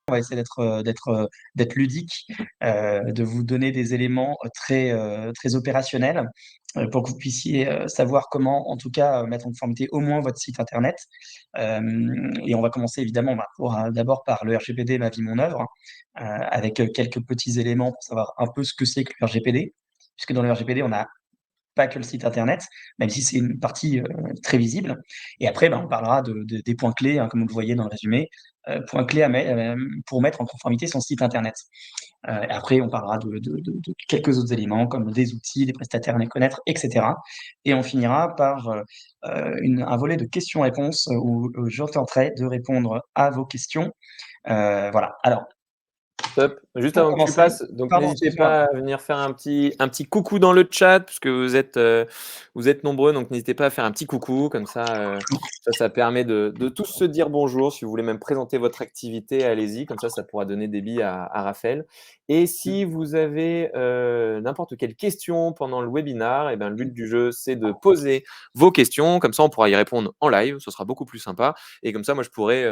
on va essayer d'être ludique, de vous donner des éléments très opérationnels pour que vous puissiez savoir comment, en tout cas, mettre en conformité au moins votre site internet. Et on va commencer évidemment d'abord par le RGPD Ma vie, mon œuvre, avec quelques petits éléments pour savoir un peu ce que c'est que le RGPD, puisque dans le RGPD, on n'a pas que le site internet, même si c'est une partie très visible. Et après, on parlera des points clés, hein, comme vous le voyez dans le résumé, points clés pour mettre en conformité son site internet. Après, on parlera de quelques autres éléments, comme des outils, des prestataires à les connaître, etc. Et on finira par un volet de questions-réponses où je tenterai de répondre à vos questions. Voilà. Alors, Top. Juste pour avant que tu commencer, passes, donc pardon, n'hésitez excuse-moi. pas à venir faire un petit coucou dans le chat, puisque vous êtes nombreux, donc n'hésitez pas à faire un petit coucou, comme ça permet de tous se dire bonjour. Si vous voulez même présenter votre activité, allez-y, comme ça pourra donner des billes à Raphaël. Et si vous avez n'importe quelle question pendant le webinaire, et ben, le but du jeu, c'est de poser vos questions, comme ça on pourra y répondre en live, ce sera beaucoup plus sympa, et comme ça moi je pourrais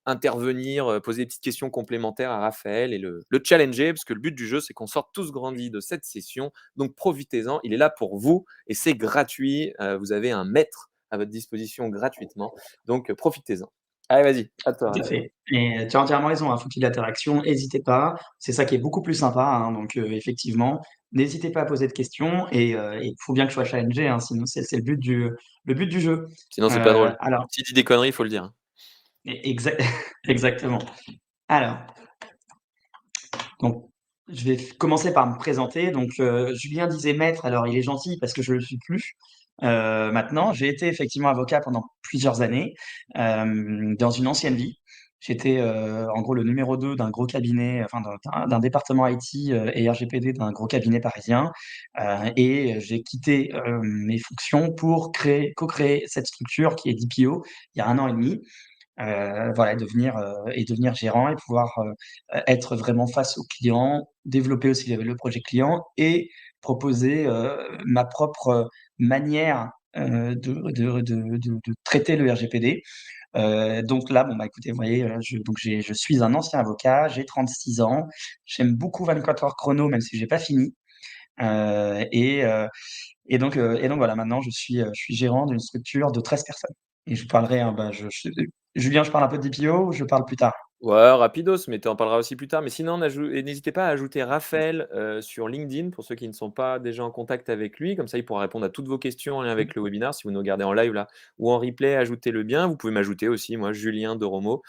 intervenir, poser des petites questions complémentaires à Raphaël et le challenger, parce que le but du jeu, c'est qu'on sorte tous grandis de cette session. Donc profitez-en, il est là pour vous et c'est gratuit. Vous avez un maître à votre disposition gratuitement. Donc profitez-en. Allez, vas-y, à toi, Tout à Raphaël. fait. Et tu as entièrement raison, hein, faut qu'il y ait d'interaction, n'hésitez pas. C'est ça qui est beaucoup plus sympa, hein, donc effectivement, n'hésitez pas à poser de questions et il faut bien que je sois challengé, hein, sinon c'est le but du jeu. Sinon, c'est pas drôle. Alors, Si tu dis des conneries, il faut le dire, hein. exactement. Alors, donc, je vais commencer par me présenter. Donc, Julien disait maître, alors il est gentil parce que je ne le suis plus. Maintenant, j'ai été effectivement avocat pendant plusieurs années dans une ancienne vie. J'étais en gros le numéro 2 d'un gros cabinet, enfin d'un département IT et RGPD d'un gros cabinet parisien. Et j'ai quitté mes fonctions pour co-créer cette structure qui est DPO il y a 1 an et demi. Voilà, devenir gérant et pouvoir être vraiment face aux clients, développer aussi le projet client et proposer ma propre manière de traiter le RGPD. Donc là, écoutez, vous voyez, je suis un ancien avocat, j'ai 36 ans, j'aime beaucoup 24 heures chrono, même si j'ai pas fini. Euh, et, euh, et donc voilà, maintenant je suis gérant d'une structure de 13 personnes. Et je vous parlerai, hein, Julien, je parle un peu de DPO ou je parle plus tard? Ouais, rapidos, mais tu en parleras aussi plus tard. Mais sinon, et n'hésitez pas à ajouter Raphaël sur LinkedIn pour ceux qui ne sont pas déjà en contact avec lui. Comme ça, il pourra répondre à toutes vos questions en lien avec le webinaire. Si vous nous regardez en live là ou en replay, ajoutez-le bien. Vous pouvez m'ajouter aussi, moi, Julien de Romo,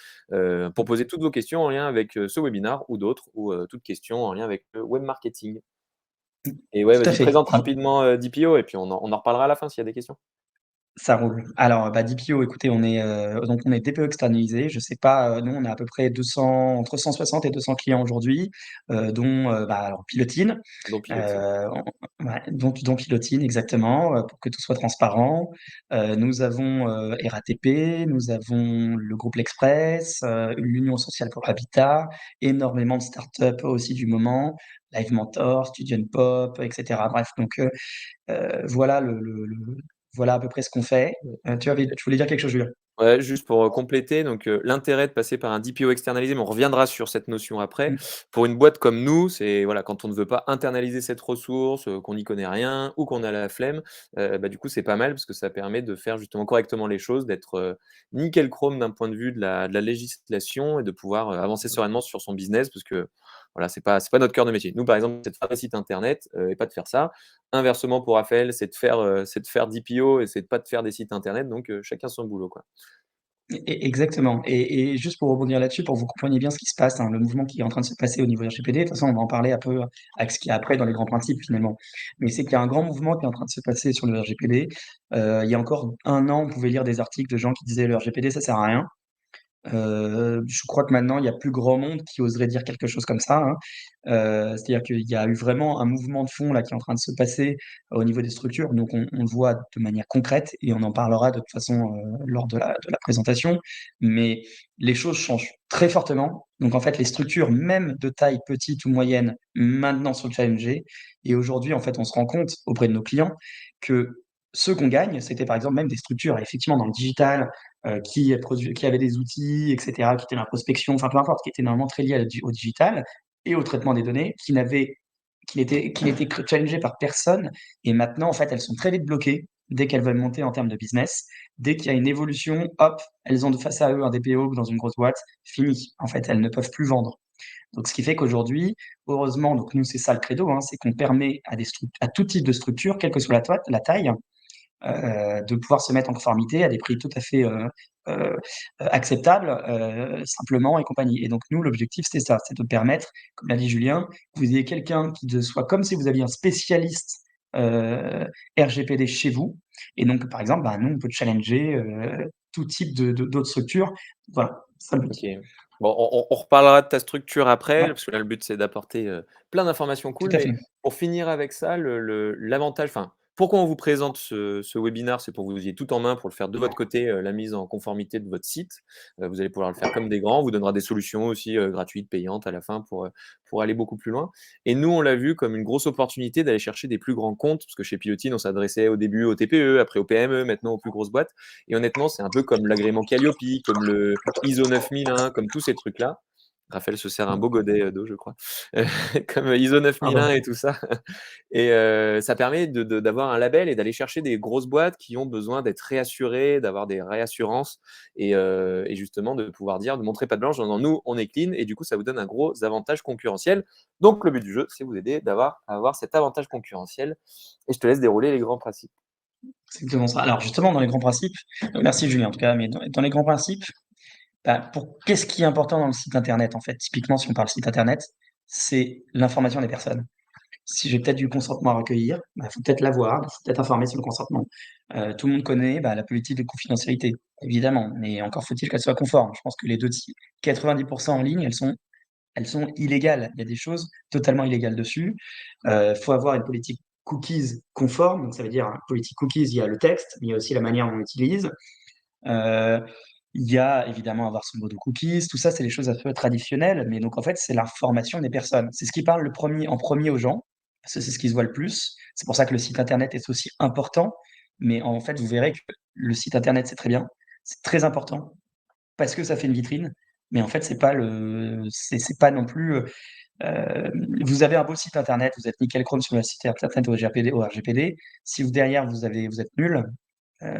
pour poser toutes vos questions en lien avec ce webinaire ou d'autres, ou toutes questions en lien avec le web marketing. Et ouais, Tout à vas-y, fait. présente rapidement DPO et puis on en reparlera à la fin s'il y a des questions. Ça roule. Alors, DPO, écoutez, on est DPO externalisé. Je sais pas, nous, on a à peu près 200, entre 160 et 200 clients aujourd'hui, dont alors Pilotine, Donc pilote. euh, ouais, dont Pilotine exactement, pour que tout soit transparent. Nous avons RATP, nous avons le groupe L'Express, l'Union sociale pour l'habitat, énormément de startups aussi du moment, Live Mentor, Student Pop, etc. Bref, donc voilà voilà à peu près ce qu'on fait. Tu voulais dire quelque chose, Julien? Ouais, juste pour compléter, donc l'intérêt de passer par un DPO externalisé, mais on reviendra sur cette notion après. Mm. Pour une boîte comme nous, c'est voilà, quand on ne veut pas internaliser cette ressource, qu'on n'y connaît rien ou qu'on a la flemme, du coup, c'est pas mal parce que ça permet de faire justement correctement les choses, d'être nickel chrome d'un point de vue de la législation et de pouvoir avancer sereinement sur son business parce que voilà, c'est pas notre cœur de métier. Nous, par exemple, c'est de faire des sites internet et pas de faire ça. Inversement pour Raphaël, c'est de faire DPO et c'est de pas de faire des sites internet. Donc chacun son boulot, quoi. Exactement. Et juste pour rebondir là-dessus, pour que vous compreniez bien ce qui se passe, hein, le mouvement qui est en train de se passer au niveau RGPD, de toute façon, on va en parler un peu avec ce qu'il y a après dans les grands principes finalement. Mais c'est qu'il y a un grand mouvement qui est en train de se passer sur le RGPD. Il y a encore 1 an, on pouvait lire des articles de gens qui disaient le RGPD, ça sert à rien. Je crois que maintenant, il y a plus grand monde qui oserait dire quelque chose comme ça, hein. C'est-à-dire qu'il y a eu vraiment un mouvement de fond là qui est en train de se passer au niveau des structures. Donc on le voit de manière concrète et on en parlera de toute façon lors de la présentation. Mais les choses changent très fortement. Donc en fait, les structures, même de taille petite ou moyenne, maintenant sont challengées. Et aujourd'hui, en fait, on se rend compte auprès de nos clients que ce qu'on gagne, c'était par exemple même des structures effectivement dans le digital, qui avait des outils, etc., qui étaient dans la prospection, enfin peu importe, qui étaient normalement très liés au digital et au traitement des données, qui n'étaient challengées par personne. Et maintenant, en fait, elles sont très vite bloquées dès qu'elles veulent monter en termes de business. Dès qu'il y a une évolution, hop, elles ont de face à eux un DPO dans une grosse boîte, fini. En fait, elles ne peuvent plus vendre. Donc, ce qui fait qu'aujourd'hui, heureusement, donc nous, c'est ça le credo, hein, c'est qu'on permet à tout type de structure, quelle que soit la taille, de pouvoir se mettre en conformité à des prix tout à fait euh, acceptables, simplement et compagnie. Et donc, nous, l'objectif, c'est ça, c'est de permettre, comme l'a dit Julien, que vous ayez quelqu'un qui soit comme si vous aviez un spécialiste RGPD chez vous. Et donc, par exemple, bah, nous, on peut challenger tout type d'autres structures. Voilà, c'est ça le but. Ok. Bon, on reparlera de ta structure après, Ouais, parce que là, le but, c'est d'apporter plein d'informations tout cool. à fait. Mais pour finir avec ça, l'avantage, enfin, pourquoi on vous présente ce webinaire, c'est pour que vous ayez tout en main pour le faire de votre côté, la mise en conformité de votre site. Vous allez pouvoir le faire comme des grands. On vous donnera des solutions aussi gratuites, payantes à la fin pour aller beaucoup plus loin. Et nous, on l'a vu comme une grosse opportunité d'aller chercher des plus grands comptes, parce que chez Pilotine, on s'adressait au début aux TPE, après aux PME, maintenant aux plus grosses boîtes. Et honnêtement, c'est un peu comme l'agrément Calliope, comme le ISO 9001, comme tous ces trucs-là. Raphaël se sert un beau godet d'eau, je crois, comme ISO Pardon. 9001 et tout ça. Et ça permet d'avoir un label et d'aller chercher des grosses boîtes qui ont besoin d'être réassurées, d'avoir des réassurances et justement de pouvoir dire, de montrer pas de blanche, non, non, nous, on est clean et du coup, ça vous donne un gros avantage concurrentiel. Donc, le but du jeu, c'est vous aider à avoir cet avantage concurrentiel. Et je te laisse dérouler les grands principes. C'est exactement ça. Alors, justement, dans les grands principes, merci Julien en tout cas, mais dans les grands principes, bah, qu'est-ce qui est important dans le site internet en fait? Typiquement, si on parle site internet, c'est l'information des personnes. Si j'ai peut-être du consentement à recueillir, il faut peut-être l'avoir, il faut peut-être informer sur le consentement. Tout le monde connaît la politique de confidentialité, évidemment, mais encore faut-il qu'elle soit conforme. Je pense que les 90% en ligne, elles sont illégales. Il y a des choses totalement illégales dessus. Faut avoir une politique cookies conforme. Donc ça veut dire politique cookies, il y a le texte, mais il y a aussi la manière dont on l'utilise. Euh, il y a évidemment avoir son mot de cookies. Tout ça, c'est les choses un peu traditionnelles, mais donc en fait, c'est l'information des personnes. C'est ce qui parle en premier aux gens, parce que c'est ce qui se voit le plus. C'est pour ça que le site internet est aussi important. Mais en fait, vous verrez que le site internet, c'est très bien, c'est très important parce que ça fait une vitrine. Mais en fait, c'est pas non plus. Vous avez un beau site internet, vous êtes nickel chrome sur le site internet au RGPD. Si derrière vous êtes nul,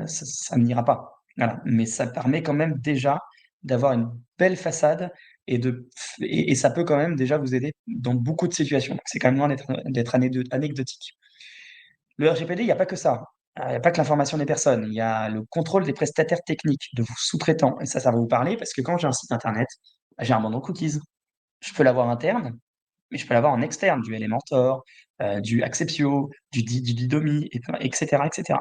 ça n'ira pas. Voilà. Mais ça permet quand même déjà d'avoir une belle façade et ça peut quand même déjà vous aider dans beaucoup de situations. Donc, c'est quand même loin d'être anecdotique. Le RGPD, il n'y a pas que ça. Il n'y a pas que l'information des personnes. Il y a le contrôle des prestataires techniques, de vos sous-traitants. Et ça va vous parler parce que quand j'ai un site internet, j'ai un bandeau cookies. Je peux l'avoir interne, mais je peux l'avoir en externe, du Elementor, du Acceptio, du Didomi, etc., etc.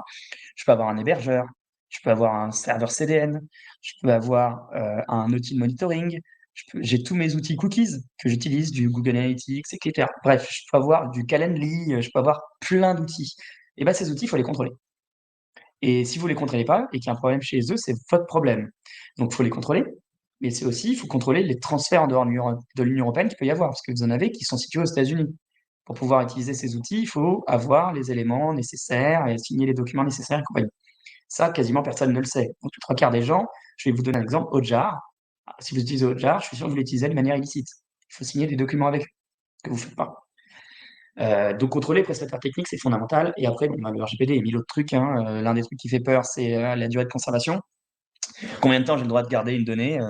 Je peux avoir un hébergeur, je peux avoir un serveur CDN, je peux avoir un outil de monitoring, j'ai tous mes outils cookies que j'utilise, du Google Analytics, etc. Bref, je peux avoir du Calendly, je peux avoir plein d'outils. Et bien, ces outils, il faut les contrôler. Et si vous ne les contrôlez pas et qu'il y a un problème chez eux, c'est votre problème. Donc, il faut les contrôler. Mais c'est aussi, il faut contrôler les transferts en dehors de l'Union européenne qu'il peut y avoir, parce que vous en avez qui sont situés aux États-Unis. Pour pouvoir utiliser ces outils, il faut avoir les éléments nécessaires et signer les documents nécessaires et compagnie. Ça, quasiment personne ne le sait. Donc, les trois quarts des gens, je vais vous donner un exemple, Hotjar. Si vous utilisez Hotjar, je suis sûr que vous l'utilisez de manière illicite. Il faut signer des documents avec eux, que vous ne faites pas. Donc contrôler les prestataires techniques, c'est fondamental. Et après, le RGPD et mille autres trucs. L'un des trucs qui fait peur, c'est la durée de conservation. Combien de temps j'ai le droit de garder une donnée,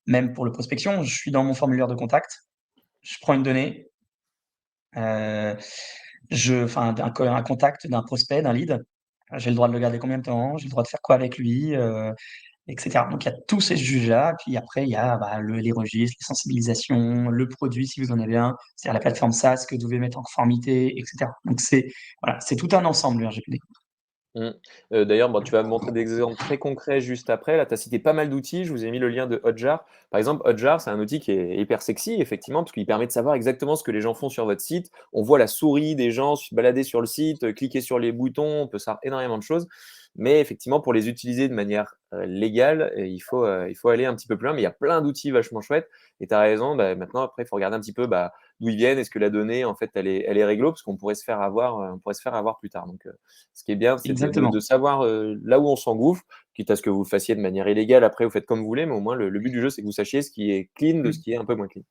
même pour le prospection? Je suis dans mon formulaire de contact, je prends une donnée, euh, un contact d'un prospect, d'un lead. J'ai le droit de le garder combien de temps? J'ai le droit de faire quoi avec lui, etc. Donc il y a tous ces juges-là. Puis après, il y a les registres, les sensibilisations, le produit si vous en avez un, c'est-à-dire la plateforme SaaS que vous devez mettre en conformité, etc. Donc c'est tout un ensemble, le RGPD. Mmh. D'ailleurs, bon, tu vas me montrer des exemples très concrets juste après. Là, tu as cité pas mal d'outils. Je vous ai mis le lien de Hotjar. Par exemple, Hotjar, c'est un outil qui est hyper sexy, effectivement, parce qu'il permet de savoir exactement ce que les gens font sur votre site. On voit la souris des gens se balader sur le site, cliquer sur les boutons, on peut savoir énormément de choses. Mais effectivement, pour les utiliser de manière légale, il faut aller un petit peu plus loin. Mais il y a plein d'outils vachement chouettes. Et tu as raison, bah, maintenant, après, il faut regarder un petit peu bah, d'où ils viennent. Est-ce que la donnée, en fait, elle est réglo? Parce qu'on pourrait se faire avoir, on pourrait se faire avoir plus tard. Donc, ce qui est bien, c'est de Exactement. savoir là où on s'engouffre, quitte à ce que vous le fassiez de manière illégale. Après, vous faites comme vous voulez, mais au moins, le but du jeu, c'est que vous sachiez ce qui est clean de ce qui est un peu moins clean.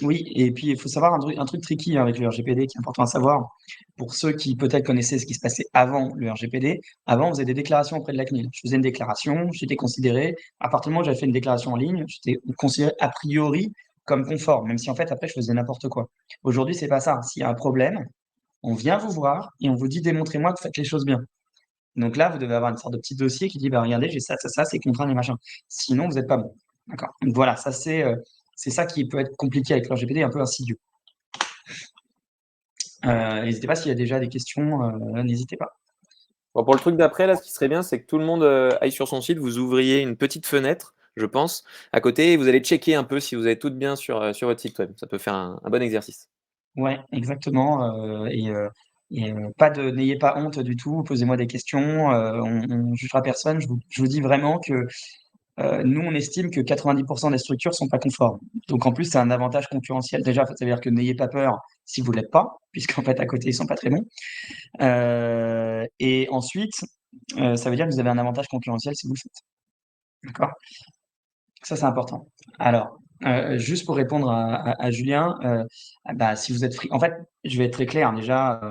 Oui, et puis il faut savoir un truc tricky avec le RGPD qui est important à savoir. Pour ceux qui peut-être connaissaient ce qui se passait avant le RGPD, avant on faisait des déclarations auprès de la CNIL. Je faisais une déclaration, j'étais considéré, à partir du moment où j'avais fait une déclaration en ligne, j'étais considéré a priori comme conforme, même si en fait après je faisais n'importe quoi. Aujourd'hui, c'est pas ça. S'il y a un problème, on vient vous voir et on vous dit démontrez-moi que vous faites les choses bien. Donc là, vous devez avoir une sorte de petit dossier qui dit bah regardez, j'ai ça, c'est contraint et machin. Sinon, vous n'êtes pas bon. D'accord. Donc voilà, ça c'est ça qui peut être compliqué avec le RGPD, un peu insidieux. N'hésitez pas s'il y a déjà des questions, n'hésitez pas. Bon, pour le truc d'après, là, ce qui serait bien, c'est que tout le monde aille sur son site, vous ouvriez une petite fenêtre, je pense, à côté, et vous allez checker un peu si vous avez tout bien sur votre site web. Ça peut faire un bon exercice. Ouais, exactement. Pas de, n'ayez pas honte du tout. Posez-moi des questions. On jugera personne. Je vous dis vraiment que nous, on estime que 90% des structures sont pas conformes. Donc en plus, c'est un avantage concurrentiel. Déjà, ça veut dire que n'ayez pas peur si vous l'êtes pas, puisqu'en fait à côté ils sont pas très bons. Et ensuite, ça veut dire que vous avez un avantage concurrentiel si vous le faites. D'accord? Ça, c'est important. Alors, juste pour répondre à Julien, bah, si vous êtes free, en fait, je vais être très clair. Déjà,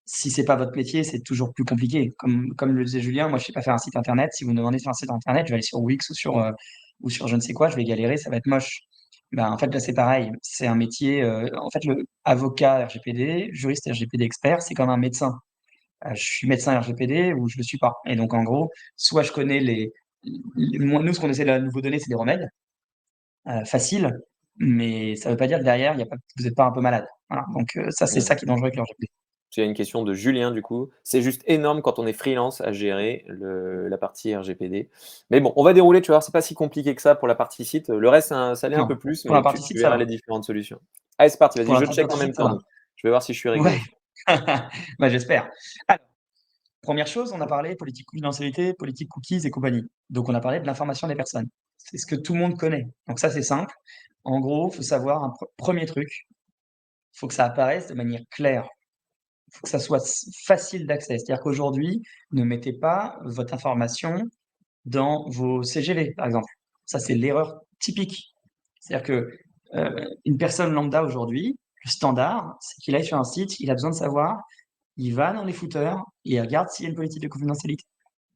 si c'est pas votre métier, c'est toujours plus compliqué. Comme le disait Julien, moi, je sais pas faire un site internet. Si vous me demandez sur un site internet, je vais aller sur Wix ou sur je ne sais quoi, je vais galérer, ça va être moche. Ben, en fait, là, c'est pareil. C'est un métier. En fait, le avocat RGPD, juriste RGPD expert, c'est comme un médecin. Je suis médecin RGPD ou je le suis pas. Et donc, en gros, soit je connais moi, nous, ce qu'on essaie de vous donner, c'est des remèdes faciles, mais ça veut pas dire que derrière, vous n'êtes pas un peu malade. Voilà. Donc, ça, c'est Ouais. ça qui est dangereux avec le RGPD. C'est une question de Julien, du coup. C'est juste énorme quand on est freelance à gérer la partie RGPD. Mais bon, on va dérouler, tu vois, c'est pas si compliqué que ça pour la partie site. Le reste, ça l'est un peu Non, plus, pour la mais partie tu site, ça verras va. les différentes solutions. Allez, c'est parti, Pour vas-y, la je check en partie même site, ça temps, va. nous. Je vais voir si je suis réglé Ouais. aussi. Bah, j'espère. Alors, première chose, on a parlé politique confidentialité, politique cookies et compagnie. Donc, on a parlé de l'information des personnes. C'est ce que tout le monde connaît. Donc, ça, c'est simple. En gros, il faut savoir un premier truc. Il faut que ça apparaisse de manière claire. Il faut que ça soit facile d'accès. C'est-à-dire qu'aujourd'hui, ne mettez pas votre information dans vos CGV, par exemple. Ça, c'est l'erreur typique. C'est-à-dire que une personne lambda aujourd'hui, le standard, c'est qu'il aille sur un site, il a besoin de savoir, il va dans les footers, il regarde s'il y a une politique de confidentialité.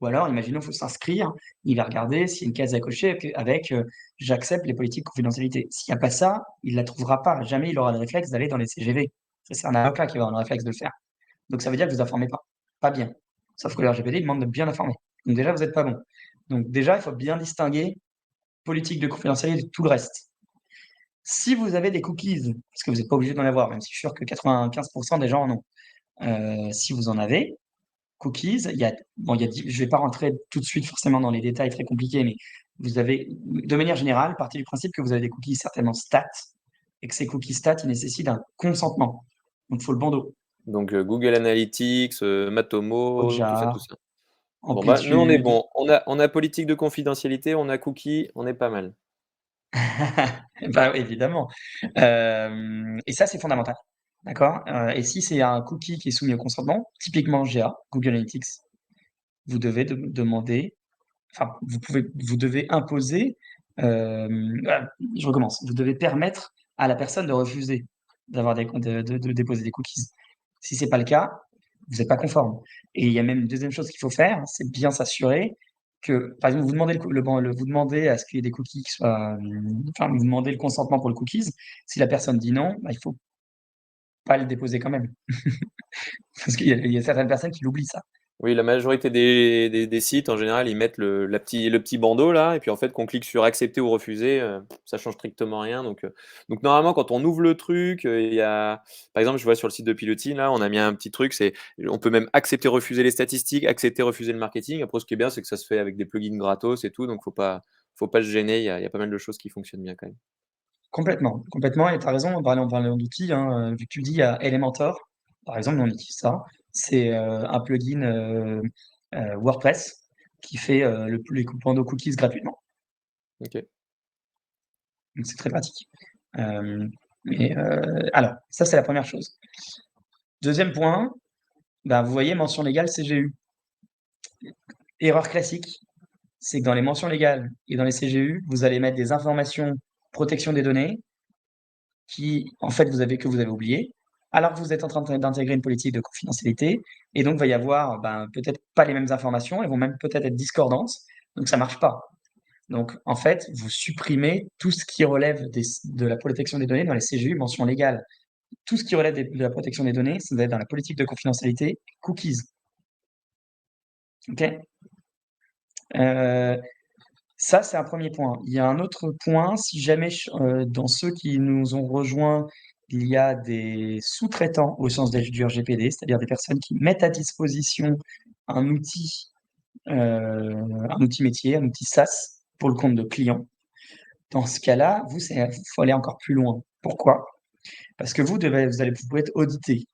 Ou alors, imaginons, il faut s'inscrire, il va regarder s'il y a une case à cocher avec j'accepte les politiques de confidentialité. S'il n'y a pas ça, il ne la trouvera pas. Jamais il aura le réflexe d'aller dans les CGV. Ça, c'est un avocat qui va avoir le réflexe de le faire. Donc ça veut dire que vous informez pas bien. Sauf que le RGPD demande de bien informer. Donc déjà, vous n'êtes pas bon. Donc déjà, il faut bien distinguer politique de confidentialité de tout le reste. Si vous avez des cookies, parce que vous n'êtes pas obligé d'en avoir, même si je suis sûr que 95% des gens en ont, si vous en avez, cookies, je vais pas rentrer tout de suite forcément dans les détails très compliqués, mais vous avez, de manière générale, partie du principe que vous avez des cookies certainement stats, et que ces cookies stats, ils nécessitent un consentement. Donc, il faut le bandeau. Donc, Google Analytics, Matomo, tout Hotjar, ça. Bon, bah, nous, on est Amplitude. bon. On a politique de confidentialité, on a cookie, on est pas mal. Bah oui, évidemment. Et ça, c'est fondamental. D'accord? Et si c'est un cookie qui est soumis au consentement, typiquement GA, Google Analytics, vous devez demander, enfin, vous devez imposer, voilà, je recommence. Vous devez permettre à la personne de refuser d'avoir de déposer des cookies. Si c'est pas le cas, vous n'êtes pas conforme. Et il y a même une deuxième chose qu'il faut faire, c'est bien s'assurer que, par exemple, vous demandez vous demandez à ce qu'il y ait des cookies qui soient, enfin, vous demandez le consentement pour le cookies. Si la personne dit non, bah, il faut pas le déposer quand même. Parce qu'il y a certaines personnes qui l'oublient ça. Oui, la majorité des sites, en général, ils mettent le petit bandeau là, et puis en fait, qu'on clique sur accepter ou refuser, ça change strictement rien. Donc normalement, quand on ouvre le truc, il y a, par exemple, je vois sur le site de Pilotis, là, on a mis un petit truc, on peut même accepter, refuser les statistiques, accepter, refuser le marketing. Après, ce qui est bien, c'est que ça se fait avec des plugins gratos et tout, donc faut pas se gêner, il y a pas mal de choses qui fonctionnent bien quand même. Complètement, complètement. Et tu as raison, en parlant d'outils, hein, vu que tu dis il y a Elementor, par exemple, on utilise ça. C'est un plugin WordPress qui fait les bandeaux cookies gratuitement. Ok. Donc c'est très pratique. Alors, ça c'est la première chose. Deuxième point, vous voyez mention légale CGU. Erreur classique, c'est que dans les mentions légales et dans les CGU, vous allez mettre des informations protection des données qui, en fait, vous avez oublié, alors que vous êtes en train d'intégrer une politique de confidentialité, et donc il va y avoir peut-être pas les mêmes informations, elles vont même peut-être être discordantes, donc ça marche pas. Donc en fait, vous supprimez tout ce qui relève de la protection des données dans les CGU, mention légale. Tout ce qui relève de la protection des données, ça doit être dans la politique de confidentialité, cookies. Ok. Ça, c'est un premier point. Il y a un autre point, si jamais dans ceux qui nous ont rejoints, il y a des sous-traitants au sens du RGPD, c'est-à-dire des personnes qui mettent à disposition un outil métier, un outil SaaS pour le compte de clients. Dans ce cas-là, il faut aller encore plus loin. Pourquoi? Parce que vous pouvez être audité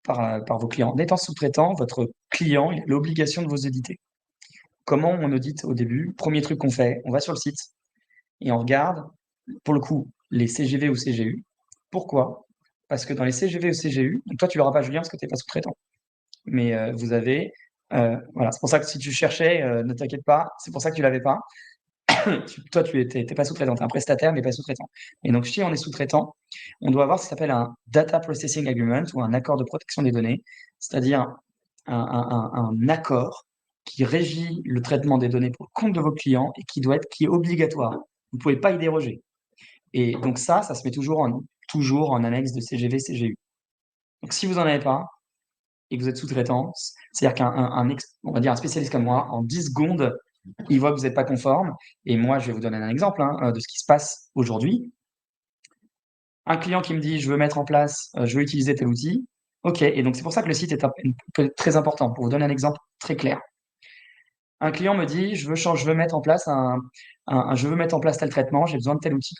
par vos clients. En étant sous-traitant, votre client il a l'obligation de vous auditer. Comment on audite au début? Premier truc qu'on fait, on va sur le site et on regarde, pour le coup, les CGV ou CGU. Pourquoi? Parce que dans les CGV ou CGU, donc toi tu l'auras pas Julien parce que tu n'es pas sous-traitant, mais vous avez, voilà, c'est pour ça que si tu cherchais, ne t'inquiète pas, c'est pour ça que tu l'avais pas. Toi tu n'es pas sous-traitant, tu es un prestataire mais pas sous-traitant. Et donc si on est sous-traitant, on doit avoir ce qui s'appelle un Data Processing Agreement ou un accord de protection des données, c'est-à-dire un accord qui régit le traitement des données pour le compte de vos clients et qui est obligatoire. Vous ne pouvez pas y déroger. Et donc ça se met toujours en annexe de CGV, CGU. Donc si vous n'en avez pas et que vous êtes sous-traitant, c'est-à-dire on va dire un spécialiste comme moi, en 10 secondes, il voit que vous n'êtes pas conforme. Et moi, je vais vous donner un exemple de ce qui se passe aujourd'hui. Un client qui me dit, je veux mettre en place, je veux utiliser tel outil. OK, et donc c'est pour ça que le site peut être très important. Pour vous donner un exemple très clair. Un client me dit, je veux mettre en place je veux mettre en place tel traitement, j'ai besoin de tel outil.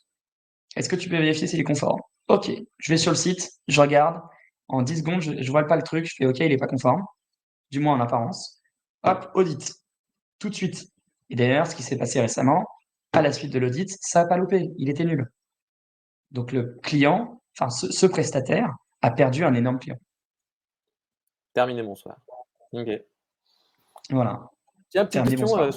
Est-ce que tu peux vérifier s'il est conforme? OK, je vais sur le site, je regarde, en 10 secondes, je vois pas le truc, je fais OK, il est pas conforme, du moins en apparence. Hop, audit, tout de suite. Et d'ailleurs, ce qui s'est passé récemment, à la suite de l'audit, ça a pas loupé, il était nul. Donc le client, enfin ce prestataire, a perdu un énorme client. Terminé, bonsoir. Ok. Voilà. Tiens, petite Terminé, question bonsoir.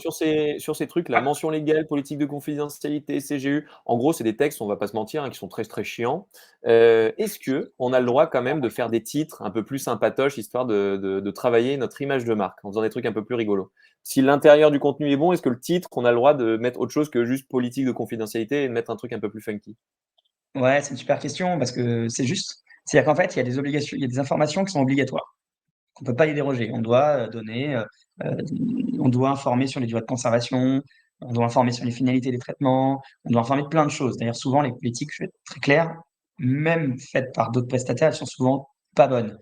sur ces trucs, la Ah, mention légale, politique de confidentialité, CGU. En gros, c'est des textes, on va pas se mentir, qui sont très très chiants. Est-ce que on a le droit quand même de faire des titres un peu plus sympatoches, histoire de travailler notre image de marque, en faisant des trucs un peu plus rigolos? Si l'intérieur du contenu est bon, est-ce que le titre, on a le droit de mettre autre chose que juste politique de confidentialité et de mettre un truc un peu plus funky? ouais, c'est une super question parce que c'est juste. C'est-à-dire qu'en fait, il y a des obligations, il y a des informations qui sont obligatoires. On peut pas y déroger. On doit euh, on doit informer sur les durées de conservation, on doit informer sur les finalités des traitements, on doit informer de plein de choses. D'ailleurs, souvent, les politiques, je vais être très clair, même faites par d'autres prestataires, elles sont souvent pas bonnes.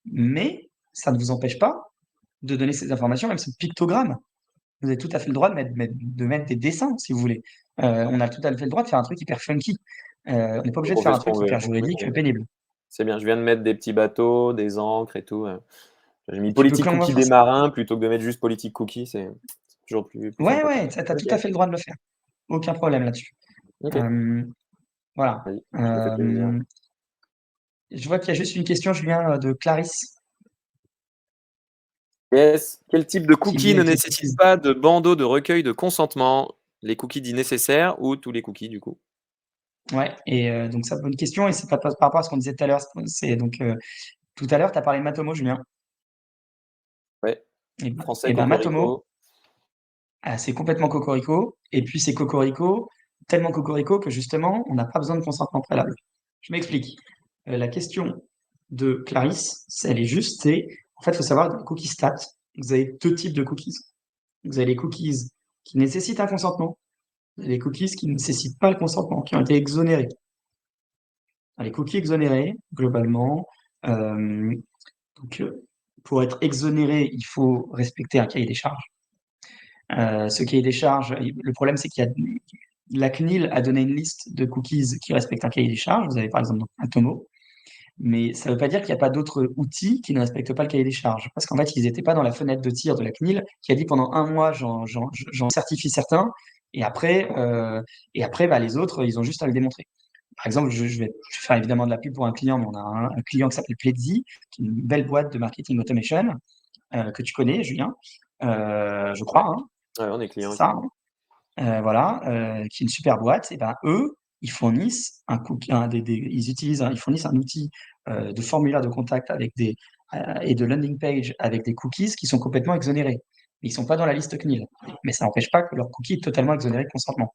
Mais ça ne vous empêche pas de donner ces informations, même ces pictogrammes. Vous avez tout à fait le droit de mettre des dessins, si vous voulez. On a tout à fait le droit de faire un truc hyper funky. On n'est pas obligé de On faire fait un ce truc qu'on veut. hyper juridique, pénible. C'est bien, je viens de mettre des petits bateaux, des ancres et tout. J'ai mis Tu peux politique clairement cookie faire des ça. marins plutôt que de mettre juste politique cookie, c'est toujours plus Ouais, sympathique. ouais, tu as tout Ok, à fait le droit de le faire. Aucun problème là-dessus. ok, Euh, voilà. vas-y, je me fais plaisir. Je vois qu'il y a juste une question, Julien, de Clarisse, Yes. Quel type de qui dit cookie ne avec les nécessite cookies. pas de bandeau de recueil de consentement? Les cookies dits nécessaires ou tous les cookies du coup? Ouais, et donc ça, bonne question, et c'est par rapport à ce qu'on disait tout à l'heure. C'est donc tout à l'heure, tu as parlé de Matomo, Julien. Ouais, Et français ben Matomo, cocorico. c'est complètement cocorico, et puis c'est cocorico, tellement cocorico que justement, on n'a pas besoin de consentement préalable. Je m'explique. La question de Clarisse, elle est juste, en fait, il faut savoir, dans les cookies stats, vous avez deux types de cookies. Vous avez les cookies qui nécessitent un consentement, et les cookies qui ne nécessitent pas le consentement, qui ont été exonérés. Les cookies exonérés, globalement, euh, donc, pour être exonéré, il faut respecter un cahier des charges. Ce cahier des charges, le problème, c'est qu'il y a la CNIL a donné une liste de cookies qui respectent un cahier des charges. Vous avez par exemple Atomo. Mais ça ne veut pas dire qu'il n'y a pas d'autres outils qui ne respectent pas le cahier des charges. Parce qu'en fait, ils n'étaient pas dans la fenêtre de tir de la CNIL qui a dit pendant un mois, j'en certifie certains. Et après, bah, les autres, ils ont juste à le démontrer. Par exemple, je vais faire évidemment de la pub pour un client, mais on a un client qui s'appelle Pledzi, qui est une belle boîte de marketing automation que tu connais, Julien, je crois, hein, Ouais, on est c'est client ça, aussi. hein. Voilà, qui est une super boîte. Et ben eux, ils fournissent ils fournissent un outil de formulaire de contact avec et de landing page avec des cookies qui sont complètement exonérés. Ils sont pas dans la liste CNIL, mais ça n'empêche pas que leur cookie est totalement exonéré de consentement.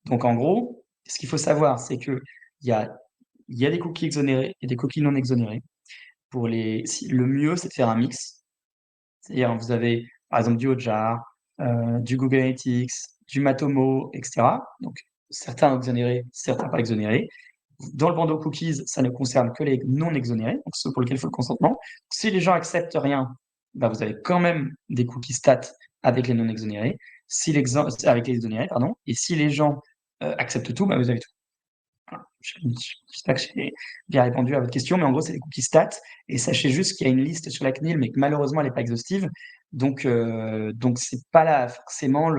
Donc en gros, ce qu'il faut savoir, c'est que il y a, il y a des cookies exonérés et des cookies non exonérés. Le mieux, c'est de faire un mix. C'est-à-dire, vous avez par exemple du Hotjar, du Google Analytics, du Matomo, etc. Donc, certains exonérés, certains pas exonérés. Dans le bandeau cookies, ça ne concerne que les non exonérés, donc ceux pour lesquels il faut le consentement. Si les gens acceptent rien, bah, vous avez quand même des cookies stats avec les non exonérés, avec les exonérés, pardon. Et si les gens acceptent tout, bah, vous avez tout. Voilà. J'espère que j'ai bien répondu à votre question, mais en gros, c'est des cookies stats. Et sachez juste qu'il y a une liste sur la CNIL, mais que malheureusement, elle n'est pas exhaustive. Donc c'est pas là forcément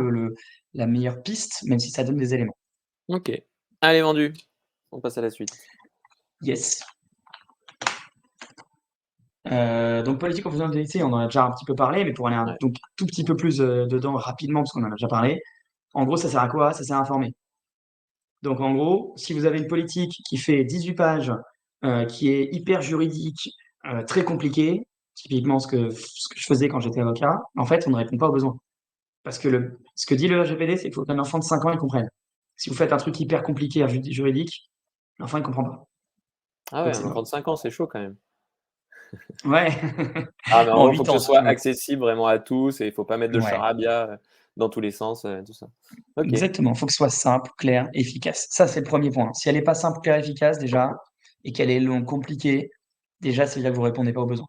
la meilleure piste, même si ça donne des éléments. OK. Allez, vendu. On passe à la suite. Yes. Donc politique confidentialité, on en a déjà un petit peu parlé, mais pour aller Ouais. donc tout petit peu plus dedans rapidement, parce qu'on en a déjà parlé. En gros, ça sert à quoi? Ça sert à informer. Donc en gros, si vous avez une politique qui fait 18 pages, qui est hyper juridique, très compliquée, typiquement ce que je faisais quand j'étais avocat, en fait, on ne répond pas aux besoins. Parce que ce que dit le RGPD, c'est qu'il faut qu'un enfant de 5 ans, il comprenne. Si vous faites un truc hyper compliqué, juridique, l'enfant, il comprend pas. Ah ouais, Donc un c'est enfant mort. de 5 ans, c'est chaud quand même. Ouais. Ah, mais en En gros, il faut 8 que ce ans, si tu soit veux. accessible vraiment à tous et il faut pas mettre de Ouais. charabia, dans tous les sens, tout ça. OK. Exactement. Il faut que ce soit simple, clair, efficace. Ça, c'est le premier point. Si elle n'est pas simple, claire, efficace, déjà, et qu'elle est longue, compliquée, déjà, c'est là que vous répondez pas aux besoins.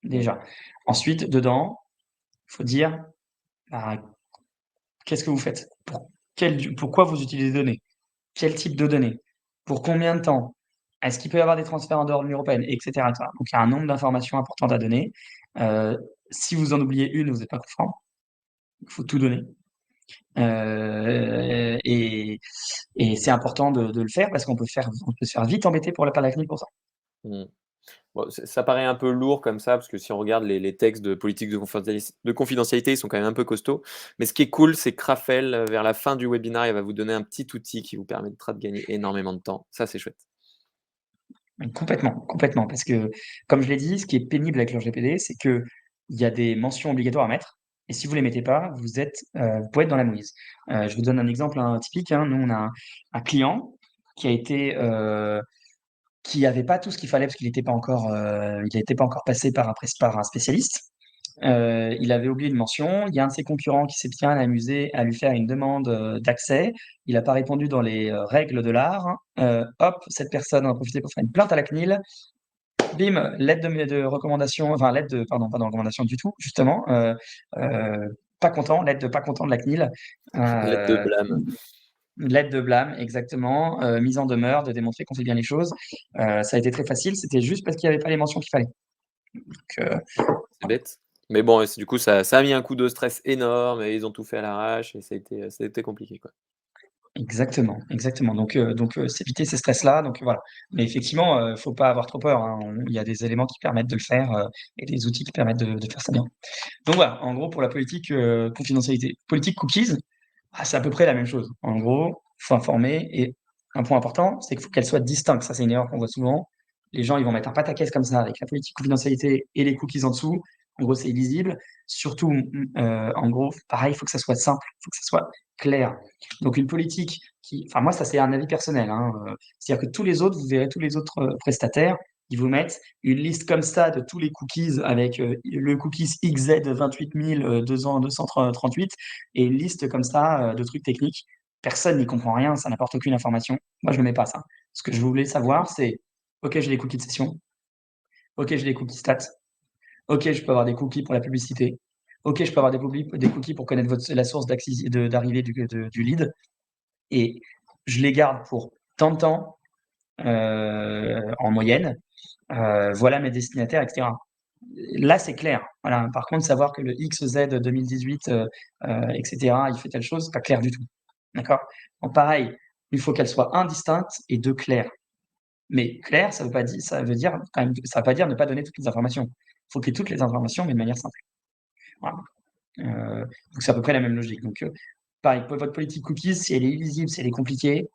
Mmh. Déjà. Ensuite, dedans, il faut dire, bah, qu'est-ce que vous faites? Pourquoi vous utilisez des données? Quel type de données? Pour combien de temps? Est-ce qu'il peut y avoir des transferts en dehors de l'Union européenne? Etc., etc. Donc, il y a un nombre d'informations importantes à donner. Si vous en oubliez une, vous n'êtes pas conforme. Il faut tout donner. Et c'est important de le faire parce on peut se faire vite embêter par la CNIL pour ça. Mmh. Bon, ça paraît un peu lourd comme ça, parce que si on regarde les textes de politique de confidentialité, ils sont quand même un peu costauds. Mais ce qui est cool, c'est que Raphaël, vers la fin du webinaire, il va vous donner un petit outil qui vous permettra de gagner énormément de temps. Ça, c'est chouette. Complètement, complètement. Parce que, comme je l'ai dit, ce qui est pénible avec le RGPD, c'est qu'il y a des mentions obligatoires à mettre. Et si vous ne les mettez pas, vous pouvez être dans la mouise. Je vous donne un exemple typique, hein. Nous, on a un client qui a été, qui n'avait pas tout ce qu'il fallait parce il n'était pas encore passé par un spécialiste. Il avait oublié une mention. Il y a un de ses concurrents qui s'est bien amusé à lui faire une demande d'accès. Il n'a pas répondu dans les règles de l'art. Hop, cette personne en a profité pour faire une plainte à la CNIL. Bim, lettre de recommandation, enfin pardon, pas de recommandation du tout, justement. Pas content, lettre de pas content de la CNIL. Lettre de Euh, blâme. Lettre de blâme, exactement. Mise en demeure de démontrer qu'on fait bien les choses. Ça a été très facile. C'était juste parce qu'il n'y avait pas les mentions qu'il fallait. Donc, C'est bête. Mais bon, et du coup, ça a mis un coup de stress énorme et ils ont tout fait à l'arrache et ça a été compliqué, quoi. exactement, exactement. Donc, s'éviter ces stress-là. Donc voilà. Mais effectivement, faut pas avoir trop peur, hein. Il y a des éléments qui permettent de le faire et des outils qui permettent de faire ça bien. Donc voilà. En gros, pour la politique confidentialité, politique cookies, c'est à peu près la même chose. En gros, faut informer et un point important, c'est qu'il faut qu'elle soit distincte. Ça, c'est une erreur qu'on voit souvent. Les gens, ils vont mettre un pataquès comme ça avec la politique confidentialité et les cookies en dessous. En gros, c'est illisible. Surtout, en gros, pareil, il faut que ça soit simple, il faut que ça soit clair. Donc une politique enfin moi, ça c'est un avis personnel, hein, c'est-à-dire que tous les autres, vous verrez tous les autres prestataires, ils vous mettent une liste comme ça de tous les cookies avec le cookies XZ 28238 et une liste comme ça de trucs techniques. Personne n'y comprend rien, ça n'apporte aucune information. Moi, je ne le mets pas ça. Ce que je voulais savoir, c'est OK, j'ai les cookies de session. OK, j'ai les cookies stats. OK, je peux avoir des cookies pour la publicité. OK, je peux avoir des cookies pour connaître la source d'arrivée du lead. Et je les garde pour tant de temps. en moyenne. Voilà mes destinataires, etc. Là, c'est clair. Voilà. Par contre, savoir que le XZ 2018, etc., il fait telle chose, c'est pas clair du tout. D'accord? Donc, pareil, il faut qu'elle soit indistincte et deux claires. Mais clair, ça veut pas dire, ça veut dire quand même, ça veut pas dire ne pas donner toutes les informations. Il faut qu'il y ait toutes les informations, mais de manière simple. Voilà. Donc c'est à peu près la même logique. Donc pareil, pour votre politique cookies, si elle est illisible, si elle est compliquée,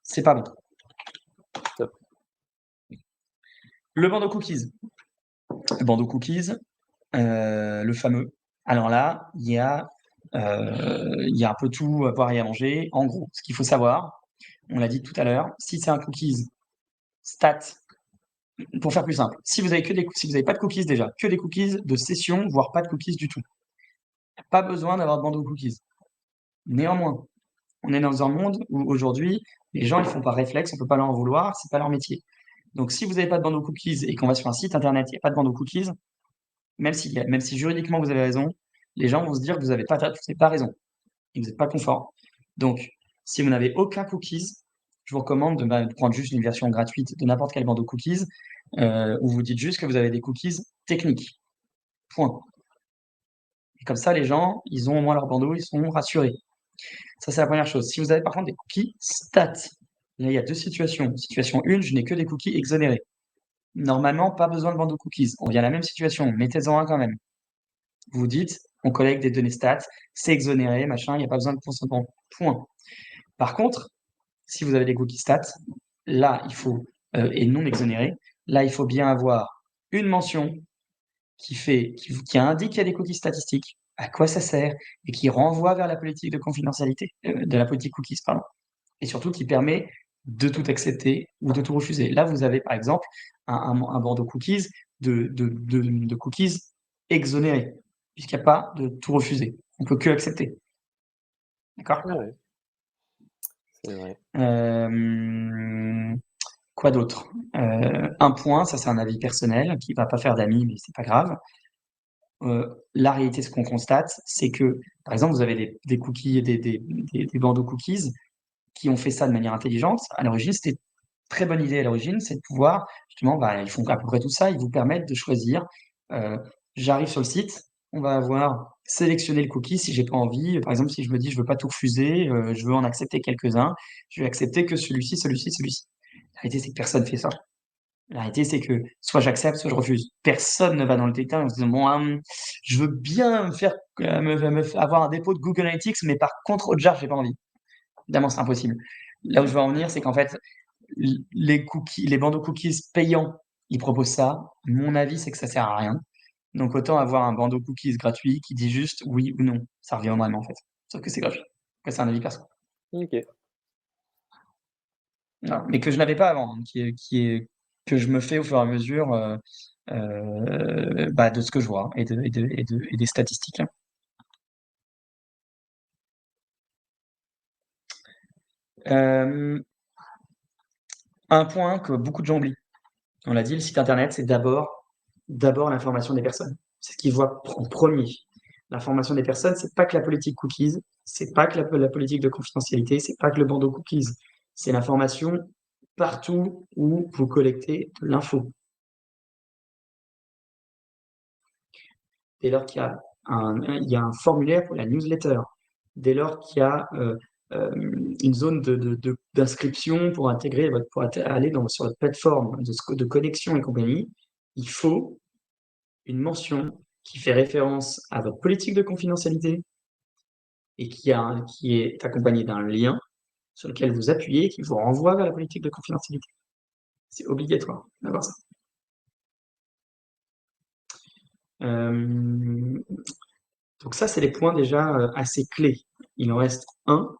c'est pas bon. Top. Le bandeau cookies. Le bandeau cookies, le fameux. Alors là, il y a un peu tout à boire et à manger. En gros, ce qu'il faut savoir, on l'a dit tout à l'heure, si c'est un cookies stat, pour faire plus simple, si vous avez pas de cookies déjà, que des cookies de session, voire pas de cookies du tout, pas besoin d'avoir de bandeau cookies. Néanmoins, on est dans un monde où aujourd'hui, les gens ils font par réflexe, on peut pas leur en vouloir, c'est pas leur métier. Donc si vous n'avez pas de bandeau cookies et qu'on va sur un site internet, il n'y a pas de bandeau cookies, même si juridiquement vous avez raison, les gens vont se dire que vous n'avez pas raison et que vous n'êtes pas conforme. Donc, si vous n'avez aucun cookies, je vous recommande de prendre juste une version gratuite de n'importe quel bandeau cookies, où vous dites juste que vous avez des cookies techniques. Point. Et comme ça, les gens, ils ont au moins leur bandeau, ils sont rassurés. Ça, c'est la première chose. Si vous avez par contre des cookies stats, là, il y a deux situations. Situation 1, je n'ai que des cookies exonérés. Normalement, pas besoin de bandeau cookies. On vient à la même situation, mettez-en un quand même. Vous dites, on collecte des données stats, c'est exonéré, machin, il n'y a pas besoin de consentement. Point. Par contre, si vous avez des cookies stats, là, il faut, et non exonérés, là, il faut bien avoir une mention qui indique qu'il y a des cookies statistiques, à quoi ça sert, et qui renvoie vers la politique de confidentialité, de la politique cookies, pardon. Et surtout qui permet de tout accepter ou de tout refuser. Là, vous avez par exemple un bandeau cookies de cookies exonérés, puisqu'il n'y a pas de tout refuser. On peut que accepter. D'accord? Ah ouais. C'est vrai. Quoi d'autre? Un point, ça c'est un avis personnel qui va pas faire d'amis, mais c'est pas grave. La réalité, ce qu'on constate, c'est que, par exemple, vous avez des cookies, des bandeaux cookies qui ont fait ça de manière intelligente. À l'origine, c'était une très bonne idée à l'origine, c'est de pouvoir, justement, ils font à peu près tout ça, ils vous permettent de choisir. J'arrive sur le site, on va avoir sélectionné le cookie si j'ai pas envie. Par exemple, si je me dis je veux pas tout refuser, je veux en accepter quelques-uns, je vais accepter que celui-ci, celui-ci, celui-ci. La réalité, c'est que personne fait ça. La réalité, c'est que soit j'accepte, soit je refuse. Personne ne va dans le détail en se disant bon, je veux bien me faire avoir un dépôt de Google Analytics, mais par contre, Hotjar, j'ai pas envie. Évidemment, c'est impossible. Là où je veux en venir, c'est qu'en fait, les bandeaux cookies payants, ils proposent ça. Mon avis, c'est que ça sert à rien. Donc autant avoir un bandeau cookies gratuit qui dit juste oui ou non. Ça revient vraiment en fait. Sauf que c'est gratuit. Après, c'est un avis perso. Ok. Non, mais que je n'avais pas avant, hein, que je me fais au fur et à mesure de ce que je vois et des statistiques. Euh, un point que beaucoup de gens oublient. On l'a dit, le site internet, c'est d'abord l'information des personnes. C'est ce qu'ils voient en premier. L'information des personnes, c'est pas que la politique cookies, c'est pas que la politique de confidentialité, c'est pas que le bandeau cookies. C'est l'information partout où vous collectez de l'info. Dès lors qu'il y a un formulaire pour la newsletter, dès lors qu'il y a une zone d'inscription pour intégrer, aller sur votre plateforme de connexion et compagnie, il faut une mention qui fait référence à votre politique de confidentialité et qui est accompagnée d'un lien sur lequel vous appuyez et qui vous renvoie vers la politique de confidentialité. C'est obligatoire d'avoir ça. Donc ça, c'est les points déjà assez clés. Il en reste un.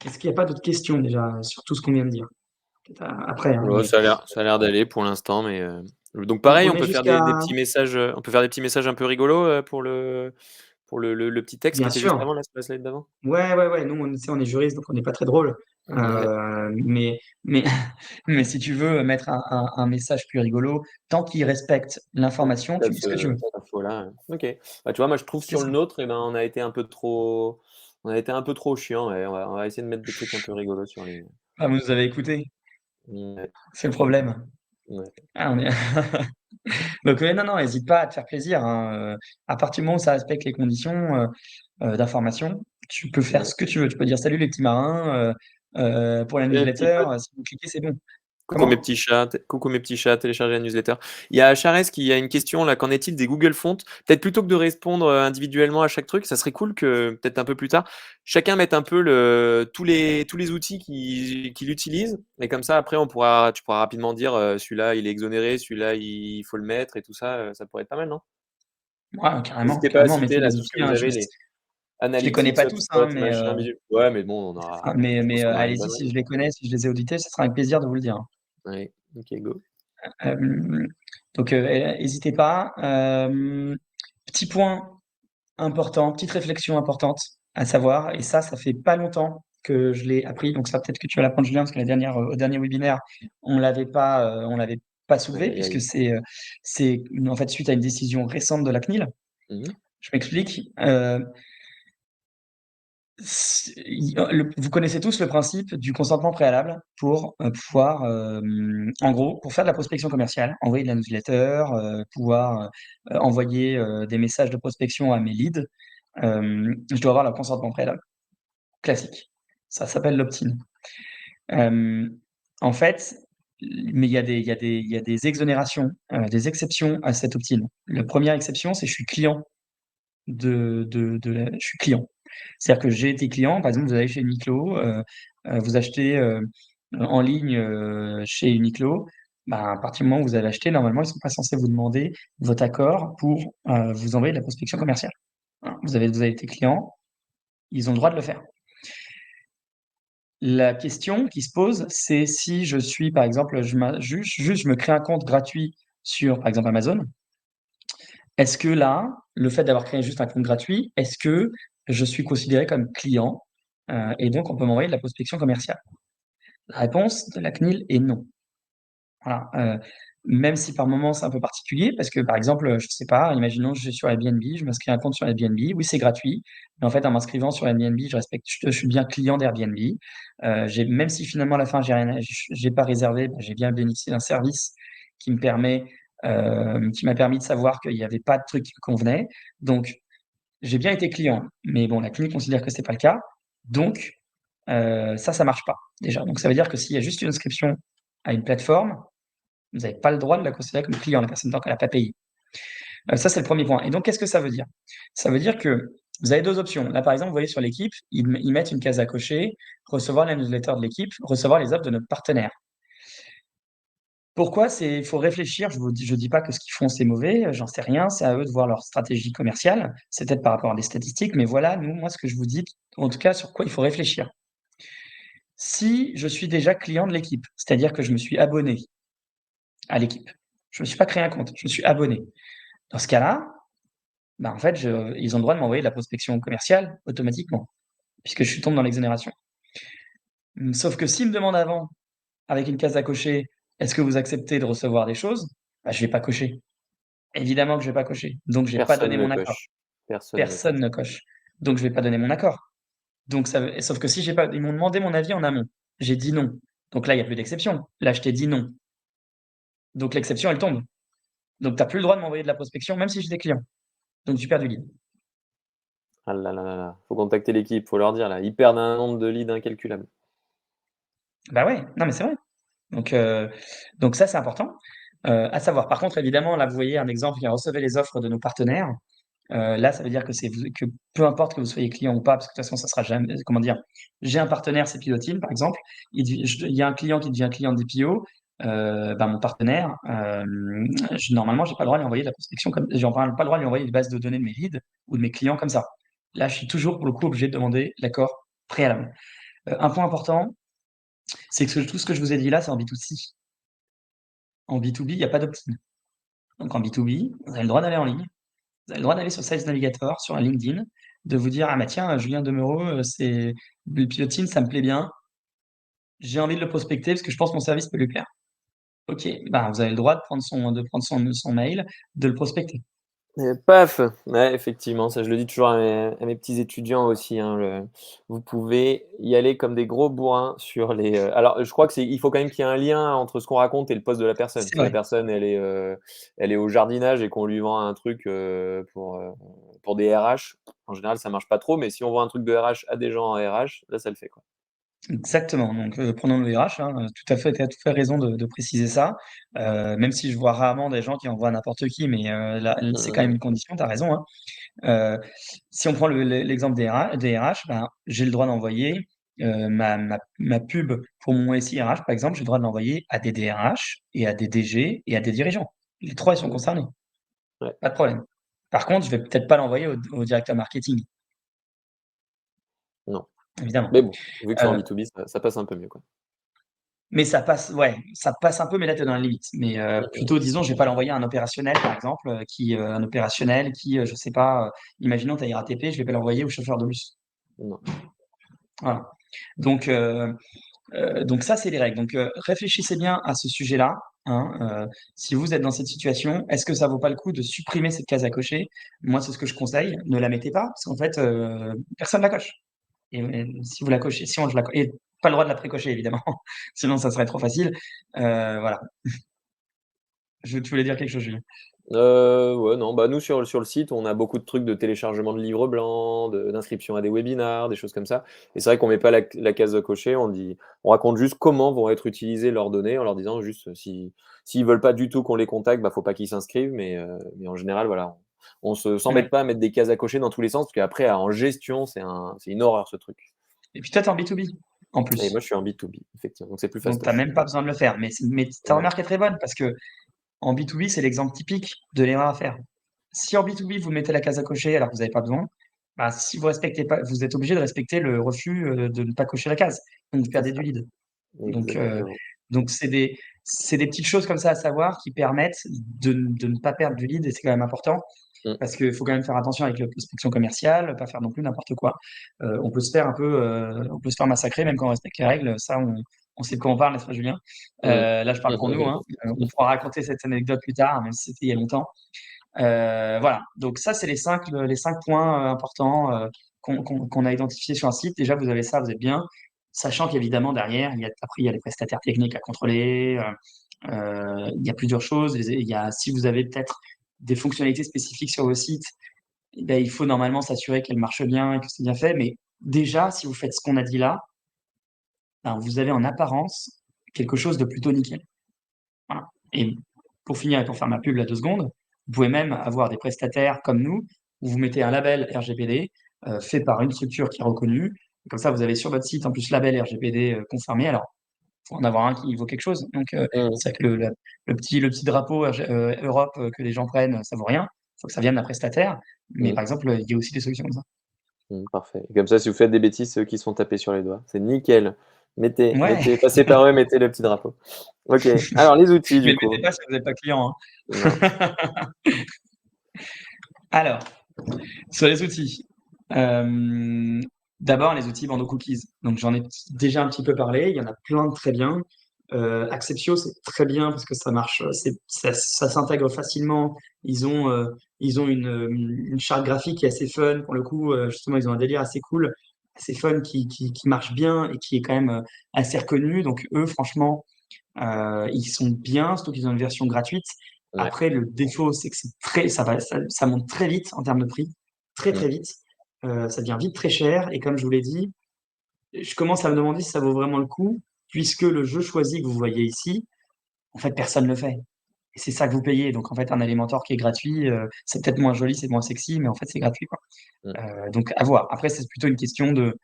Est-ce qu'il n'y a pas d'autres questions déjà sur tout ce qu'on vient de dire? Après, hein, Ouais, mais ça a l'air d'aller pour l'instant, mais donc on, pareil, on on est peut faire jusqu'à... des petits messages, on peut faire des petits messages un peu rigolos pour le petit texte qui Bien était juste sûr. avant, là, sur la slide d'avant. Ouais. Nous, on est juriste, donc on n'est pas très drôle. Ouais. Mais, mais si tu veux mettre un message plus rigolo, tant qu'il respecte l'information, tu mets ce que tu veux. Cette info-là. Ok. Bah, tu vois, moi je trouve C'est sur le ça. nôtre, eh ben, on a été un peu trop chiant. Ouais. On va essayer de mettre des trucs un peu rigolos sur les. Ah, vous nous avez écouté. Ouais. C'est le problème. Ouais. Ah, on est donc non, non, hésite pas à te faire plaisir, hein, à partir du moment où ça respecte les conditions, d'information, tu peux faire Ouais. ce que tu veux. Tu peux dire: «Salut les petits marins, pour la Salut les petits newsletter», potes. si vous cliquez, c'est bon. Coucou mes Comment? petits chats, coucou mes petits chats, téléchargez la newsletter. Il y a Charès qui a une question là, qu'en est-il des Google Fonts? Peut-être plutôt que de répondre individuellement à chaque truc, ça serait cool que peut-être un peu plus tard, chacun mette un peu tous les outils qu'il utilise, et comme ça après tu pourras rapidement dire celui-là il est exonéré, celui-là il faut le mettre et tout ça, ça pourrait être pas mal, non? Ouais, carrément, N'hésitez pas à carrément, citer mettez là des tout ce que outils, vous hein, avez, les je les connais Analytics, pas tous, hein, HubSpot, machin, bidule. Ouais, mais bon, mais on aura une allez-y, bonne si je réponse. les connais, si je les ai audités, ce sera avec plaisir de vous le dire, hein. Ouais, ok, go. Hem, donc hésitez pas. Petit point important, petite réflexion importante à savoir, et ça fait pas longtemps que je l'ai appris, donc ça peut-être que tu vas l'apprendre Julien, parce que au dernier webinaire, on l'avait pas Aïe, soulevé aïe, puisque aïe. c'est en fait suite à une décision récente de la CNIL. Mhm. Je m'explique, vous connaissez tous le principe du consentement préalable pour pouvoir, en gros, pour faire de la prospection commerciale, envoyer de la newsletter, pouvoir envoyer des messages de prospection à mes leads, je dois avoir le consentement préalable. Classique. Ça s'appelle l'opt-in. En fait, mais il y a des exonérations, des exceptions à cet opt-in. La première exception, c'est je suis client je suis client. C'est-à-dire que j'ai été client, par exemple, vous allez chez Uniqlo, vous achetez, en ligne, chez Uniqlo, bah, à partir du moment où vous avez acheté, normalement, ils sont pas censés vous demander votre accord pour, vous envoyer de la prospection commerciale. Voilà, vous avez été client, ils ont le droit de le faire. La question qui se pose, c'est si je suis, par exemple, je me crée un compte gratuit sur, par exemple, Amazon. Est-ce que là, le fait d'avoir créé juste un compte gratuit, est-ce que je suis considéré comme client, et donc on peut m'envoyer de la prospection commerciale? La réponse de la CNIL est non. Voilà, même si par moment c'est un peu particulier parce que, par exemple, je sais pas, imaginons je suis sur Airbnb, je m'inscris à un compte sur Airbnb, oui, c'est gratuit, mais en fait, en m'inscrivant sur Airbnb, je suis bien client d'Airbnb. J'ai même si finalement à la fin j'ai pas réservé, bah, j'ai bien bénéficié d'un service qui me permet, qui m'a permis de savoir qu'il y avait pas de truc qui me convenait. Donc j'ai bien été client, mais bon, la CNIL considère que c'est pas le cas, donc ça marche pas, déjà. Donc ça veut dire que s'il y a juste une inscription à une plateforme, vous n'avez pas le droit de la considérer comme client, la personne, tant qu'elle n'a pas payé. Ça, c'est le premier point. Et donc, qu'est-ce que ça veut dire? Ça veut dire que vous avez deux options. Là, par exemple, vous voyez sur l'équipe, ils mettent une case à cocher, recevoir la newsletter de l'équipe, recevoir les offres de notre partenaire. Pourquoi il faut réfléchir, je dis pas que ce qu'ils font, c'est mauvais, j'en sais rien, c'est à eux de voir leur stratégie commerciale, c'est peut-être par rapport à des statistiques, mais voilà, moi, ce que je vous dis, en tout cas, sur quoi il faut réfléchir. Si je suis déjà client de l'équipe, c'est-à-dire que je me suis abonné à l'équipe, je me suis pas créé un compte, je me suis abonné. Dans ce cas-là, bah, en fait, ils ont le droit de m'envoyer de la prospection commerciale automatiquement, puisque je tombe dans l'exonération. Sauf que s'ils me demandent avant, avec une case à cocher: «Est-ce que vous acceptez de recevoir des choses?» bah, je vais pas cocher. Évidemment que je vais pas cocher, donc je vais pas Personne donner ne mon accord. coche. Personne ne Personne coche. ne coche, donc je vais pas donner mon accord. Donc sauf que si j'ai pas ils m'ont demandé mon avis en amont, j'ai dit non. Donc là, il y a plus d'exception. Là, je t'ai dit non. Donc l'exception, elle tombe. Donc tu as plus le droit de m'envoyer de la prospection, même si j'étais client. Donc tu perds du lead. Ah là là là là. Faut contacter l'équipe, faut leur dire là, ils perdent un nombre de leads incalculable. Bah ouais, non mais c'est vrai. Donc, ça, c'est important, à savoir. Par contre, évidemment, là, vous voyez un exemple, il recevait les offres de nos partenaires. Là, ça veut dire que que peu importe que vous soyez client ou pas, parce que de toute façon, ça sera jamais, comment dire? J'ai un partenaire, c'est Pilotine, par exemple. Il y a un client qui devient client d'EPO, bah, mon partenaire, normalement, j'ai pas le droit de lui envoyer de la prospection j'ai pas le droit de lui envoyer des bases de données de mes leads ou de mes clients comme ça. Là, je suis toujours, pour le coup, obligé de demander l'accord préalable. Un point important, c'est que tout ce que je vous ai dit là, c'est en B2C. En B2B, il y a pas d'opt-in. Donc en B2B, vous avez le droit d'aller en ligne, vous avez le droit d'aller sur Sales Navigator, sur un LinkedIn, de vous dire: «Ah bah tiens, Julien Demeureux, c'est le Pilotine, ça me plaît bien. J'ai envie de le prospecter parce que je pense que mon service peut lui plaire». OK, bah, vous avez le droit de prendre son mail, de le prospecter. Et paf! Ouais, effectivement, ça je le dis toujours à mes petits étudiants aussi, hein, vous pouvez y aller comme des gros bourrins sur les, alors je crois que il faut quand même qu'il y ait un lien entre ce qu'on raconte et le poste de la personne. C'est Si la vrai. personne elle est au jardinage et qu'on lui vend un truc, pour des RH, en général ça marche pas trop, mais si on vend un truc de RH à des gens en RH, là ça le fait, quoi. Exactement, donc prenons le RH, hein, tout à fait, tu as tout à fait raison de préciser ça. Même si je vois rarement des gens qui envoient n'importe qui, mais là, Mmh c'est quand mh, même mmh. une condition, tu as raison, hein. Si on prend l'exemple des RH, ben, j'ai le droit d'envoyer, ma pub pour mon SI RH, par exemple, j'ai le droit de l'envoyer à des DRH et à des DG et à des dirigeants. Les 3 ils sont Mmh. concernés, Ouais. pas de problème. Par contre, je vais peut-être pas l'envoyer au directeur marketing, Non. évidemment. Mais bon, vu que c'est en Heu B2B, ça passe un peu mieux, quoi. Mais ça passe, ouais, ça passe un peu, mais là, tu es dans la limite. Mais Mmh mh. plutôt, disons, je vais pas l'envoyer à un opérationnel, par exemple, un opérationnel qui, je sais pas, imaginons tu as RATP, je vais pas l'envoyer au chauffeur de bus. Non. Voilà. Donc ça, c'est les règles. Donc réfléchissez bien à ce sujet-là, hein, si vous êtes dans cette situation, est-ce que ça vaut pas le coup de supprimer cette case à cocher? Moi, c'est ce que je conseille, ne la mettez pas, parce qu'en fait, personne la coche. Et si vous la cochez, si on je la co et pas le droit de la précocher évidemment, sinon ça serait trop facile. Voilà. Tu voulais dire quelque chose, Julien? Ouais, non, bah, nous sur le site, on a beaucoup de trucs de téléchargement de livres blancs, d'inscription à des webinars, des choses comme ça. Et c'est vrai qu'on met pas la case cocher, on raconte juste comment vont être utilisées leurs données en leur disant juste, s'ils veulent pas du tout qu'on les contacte, bah, faut pas qu'ils s'inscrivent, mais en général, voilà, on s'embête Ouais. pas à mettre des cases à cocher dans tous les sens, parce qu'après en gestion, c'est une horreur ce truc. Et puis toi, tu es en B2B, en Et moi plus, je suis en B2B effectivement, donc c'est plus donc tu as fastoche. même pas besoin de le faire. Mais ta Ouais, remarque est très bonne parce qu'en B2B, c'est l'exemple typique de l'erreur à faire. Si en B2B, vous mettez la case à cocher alors que vous avez pas besoin, bah, si vous respectez pas, vous êtes obligé de respecter le refus, de ne pas cocher la case, donc vous c'est perdez ça, du lead. Donc exactement. c'est des petites choses comme ça à savoir qui permettent de ne pas perdre du lead et c'est quand même important. Mmh. Parce qu'il faut quand même faire attention avec la prospection commerciale, pas faire non plus n'importe quoi. On peut se faire un peu, on peut se faire massacrer même quand on respecte les règles. Ça, on sait de quoi on parle, n'est-ce pas, Julien? Mmh. Là, je parle pour nous, hein. On pourra raconter cette anecdote plus tard, même si c'était il y a longtemps. Voilà. Donc ça, c'est les cinq points importants qu'on a identifiés sur un site. Déjà, vous avez ça, vous êtes bien. Sachant qu'évidemment, derrière, après, il y a les prestataires techniques à contrôler. Il y a plusieurs choses. Si vous avez peut-être des fonctionnalités spécifiques sur vos sites, eh ben, il faut normalement s'assurer qu'elles marchent bien et que c'est bien fait. Mais déjà, si vous faites ce qu'on a dit là, ben, vous avez en apparence quelque chose de plutôt nickel. Voilà. Et pour finir et pour faire ma pub là 2 secondes, vous pouvez même avoir des prestataires comme nous, où vous mettez un label RGPD, fait par une structure qui est reconnue. Comme ça, vous avez sur votre site en plus label RGPD, confirmé. Alors, faut en avoir un qui vaut quelque chose. Donc, Mmh. c'est vrai que le petit drapeau Europe, que les gens prennent, ça vaut rien. Il faut que ça vienne d'un prestataire. Mais Mmh. par exemple, il y a aussi des solutions comme ça. Parfait. Et comme ça, si vous faites des bêtises, c'est eux qui se font taper sur les doigts. C'est nickel. Ouais, Passez par eux, mettez le petit drapeau. OK. Alors les outils mais du le mettez coup. pas si vous n'êtes pas client, Non. hein. Alors, sur les outils, d'abord les outils bandeau cookies. Donc j'en ai déjà un petit peu parlé, il y en a plein de très bien. Acceptio, c'est très bien parce que ça marche, ça s'intègre facilement. Ils ont une charte graphique qui est assez fun pour le coup, justement ils ont un délire assez cool, assez fun qui marche bien et qui est quand même, assez reconnu. Donc eux franchement, ils sont bien, surtout qu'ils ont une version gratuite. Ouais. Après, le défaut, c'est que ça monte très vite en termes de prix, très Mmh. très vite. Ça devient vite très cher. Et comme je vous l'ai dit, je commence à me demander si ça vaut vraiment le coup, puisque le jeu choisi que vous voyez ici, en fait, personne ne le fait. Et c'est ça que vous payez. Donc, en fait, un Elementor qui est gratuit, c'est peut-être moins joli, c'est moins sexy, mais en fait, c'est gratuit, quoi. Mmh. Donc, à voir. Après, c'est plutôt une question de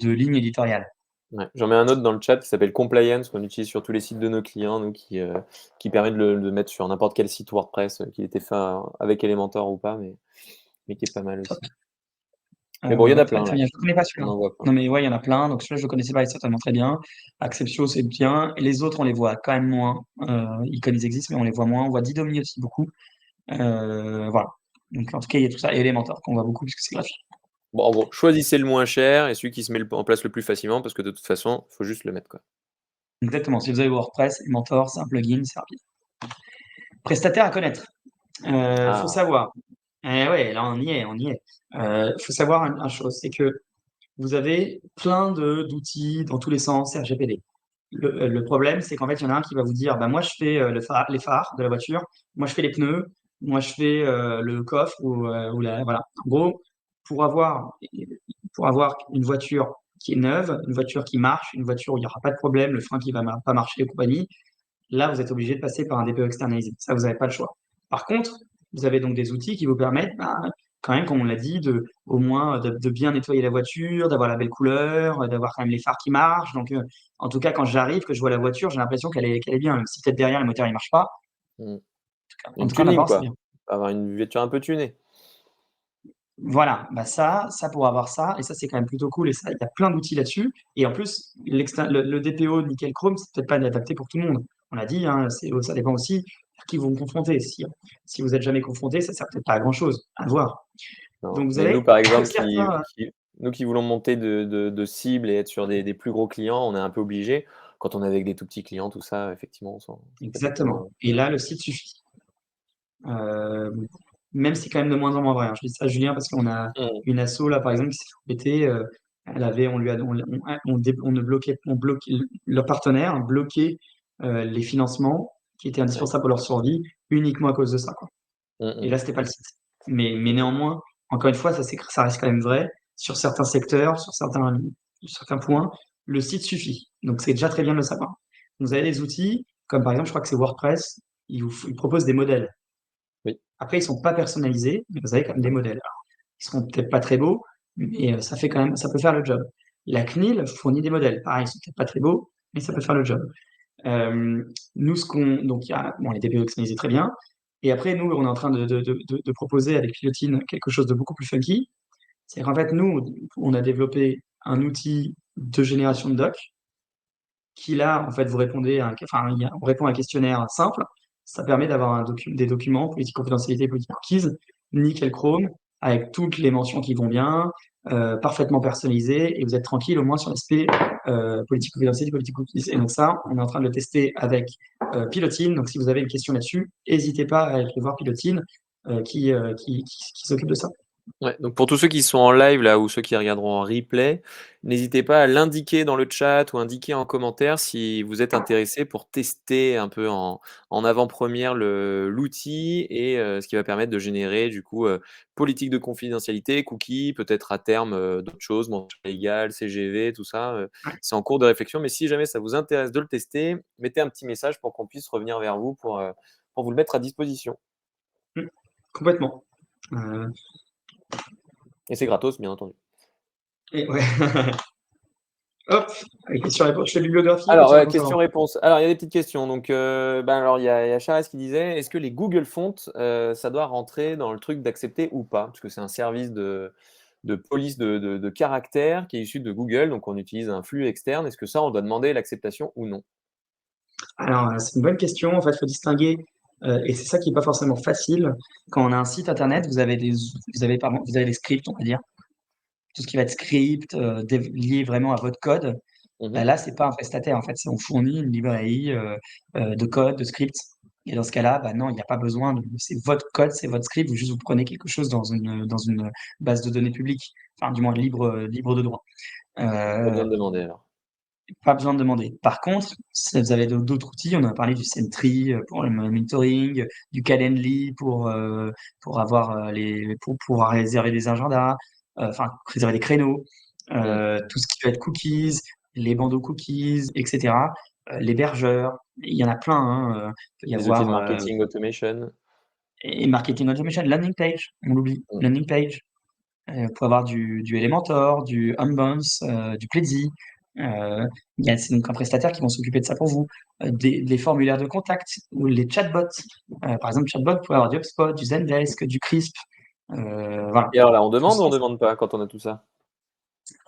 ligne éditoriale. Ouais. J'en mets un autre dans le chat qui s'appelle Compliance, qu'on utilise sur tous les sites de nos clients, nous, qui permet de le mettre sur n'importe quel site WordPress, qu'il était fait avec Elementor ou pas, mais qui est pas mal Top. aussi. Mais bon, il y en a Très, plein très là. bien. Je ne connais pas celui-là. On en voit plein. Non, mais ouais, il y en a plein. Donc celui-là, je ne le connaissais pas, il est certainement très bien. Acceptio, c'est bien. Et les autres, on les voit quand même moins. Ils existent, mais on les voit moins. On voit Didomi aussi beaucoup. Voilà. Donc en tout cas, il y a tout ça. Et Elementor qu'on voit beaucoup puisque c'est gratuit. Bon, en gros, choisissez le moins cher et celui qui se met en place le plus facilement parce que de toute façon, il faut juste le mettre, quoi. Exactement. Si vous avez WordPress, Elementor, c'est un plugin, c'est rapide. Prestataire à connaître. Faut Ah, savoir. Ouais, là, on y est, on y est. Faut savoir une chose, c'est que vous avez plein d'outils dans tous les sens RGPD. Le problème, c'est qu'en fait, il y en a un qui va vous dire, bah, moi, je fais les phares de la voiture, moi, je fais les pneus, moi, je fais le coffre voilà. En gros, pour avoir, pour avoir une voiture qui est neuve, une voiture qui marche, une voiture où il n'y aura pas de problème, le frein qui va pas marcher et compagnie, là, vous êtes obligé de passer par un DPO externalisé. Ça, vous n'avez pas le choix. Par contre, vous avez donc des outils qui vous permettent, bah, quand même, comme on l'a dit, au moins de bien nettoyer la voiture, d'avoir la belle couleur, d'avoir quand même les phares qui marchent. Donc, en tout cas, quand j'arrive, que je vois la voiture, j'ai l'impression qu'elle est bien. Même si peut-être derrière, le moteur, il marche pas. mmh. En Une tout cas, en tuning, apparence, c'est quoi. bien. Avoir une voiture un peu tunée. Voilà, bah ça pour avoir ça, et ça c'est quand même plutôt cool, et ça, il y a plein d'outils là-dessus. Et en plus, le DPO nickel chrome, c'est peut-être pas adapté pour tout le monde. On l'a dit, hein, ça dépend aussi à qui vous vous confrontez. Si vous êtes jamais confronté, ça sert peut-être pas à grand-chose, à voir. Non, Donc vous mais nous, avez par exemple, certains, nous qui voulons monter de cibles et être sur des plus gros clients, on est un peu obligé. Quand on est avec des tout petits clients, tout ça, effectivement, ça peut être un peu exactement. moins. Et là, le site suffit. Euh, Même si c'est quand même de moins en moins vrai, hein. Je dis ça à Julien parce qu'on a Mmh. une asso là, par exemple, qui s'est fait embêter, on lui a, on ne bloquait, leur partenaire bloquait les financements qui étaient Ouais. indispensables pour leur survie uniquement à cause de ça, quoi. Mmh Et mh. là, c'était pas le site. Mais OK. néanmoins, encore une fois, ça reste quand même vrai. Sur certains secteurs, sur certains points, le site suffit. Donc, c'est déjà très bien de le savoir. Vous avez des outils, comme par exemple, je crois que c'est WordPress, il propose des modèles. Oui. Après, ils sont pas personnalisés, mais vous avez quand même des modèles. Alors, ils seront peut-être pas très beaux, mais ça fait quand même, ça peut faire le job. La CNIL fournit des modèles. Pareil, ils sont peut-être pas très beaux, mais ça peut faire le job. Nous, donc il y a, bon, les DPO personnalisés très bien. Et après, nous, on est en train de proposer avec Pilotine quelque chose de beaucoup plus funky. C'est qu'en fait, nous, on a développé un outil de génération de doc qui là, en fait, on répond à un questionnaire simple. Ça permet d'avoir des documents, politique confidentialité, politique cookies, nickel chrome, avec toutes les mentions qui vont bien, parfaitement personnalisées, et vous êtes tranquille au moins sur l'aspect politique confidentialité, politique cookies. Et donc ça, on est en train de le tester avec Pilotine. Donc si vous avez une question là-dessus, n'hésitez pas à aller voir Pilotine qui s'occupe de ça. Ouais, donc pour tous ceux qui sont en live là ou ceux qui regarderont en replay, n'hésitez pas à l'indiquer dans le chat ou indiquer en commentaire si vous êtes intéressé pour tester un peu en avant-première l'outil et ce qui va permettre de générer du coup politique de confidentialité, cookies, peut-être à terme d'autres choses, mention légale, CGV, tout ça. Ouais. C'est en cours de réflexion, mais si jamais ça vous intéresse de le tester, mettez un petit message pour qu'on puisse revenir vers vous pour vous le mettre à disposition. Mm. Complètement. Euh, Et c'est gratos, bien entendu. et ouais. Hop, question-réponse. Je fais bibliographie, Alors, question-réponse avant. question-réponse. Alors, il y a des petites questions. Donc, alors, il y a Charles qui disait, est-ce que les Google Fonts, ça doit rentrer dans le truc d'accepter ou pas? Parce que c'est un service de police de caractères qui est issu de Google, donc on utilise un flux externe. Est-ce que ça, on doit demander l'acceptation ou non? Alors, c'est une bonne question. En fait, il faut distinguer, et c'est ça qui n'est pas forcément facile. Quand on a un site internet, vous avez des scripts, on va dire. Tout ce qui va être script, lié vraiment à votre code. Mhm. Bah, là, c'est pas un prestataire. En fait, on fournit une librairie de code, de script. Et dans ce cas-là, bah non, il n'y a pas besoin c'est votre code, c'est votre script. Vous juste vous prenez quelque chose dans une base de données publique, enfin, du moins libre de droit. Donc, pas Euh, besoin de demander alors. Pas besoin de demander. Par contre, si vous avez d'autres outils, on a parlé du Sentry pour le monitoring, du Calendly pour avoir pour pouvoir réserver des agendas, enfin réserver des créneaux, Mm. tout ce qui peut être cookies, les bandeaux cookies, etc. L'hébergeur, il y en a plein, hein. Il peut y Les outils de avoir marketing automation. et marketing automation, landing page, on l'oublie, Mm. landing page. Vous pouvez avoir du Elementor, du Unbounce, du Pledzi. C'est donc un prestataire qui vont s'occuper de ça pour vous. Les formulaires de contact ou les chatbots. Par exemple, chatbot, vous pouvez avoir du HubSpot, du Zendesk, du Crisp. Voilà. Et alors là, on Tout demande ou ça, on demande pas quand on a tout ça?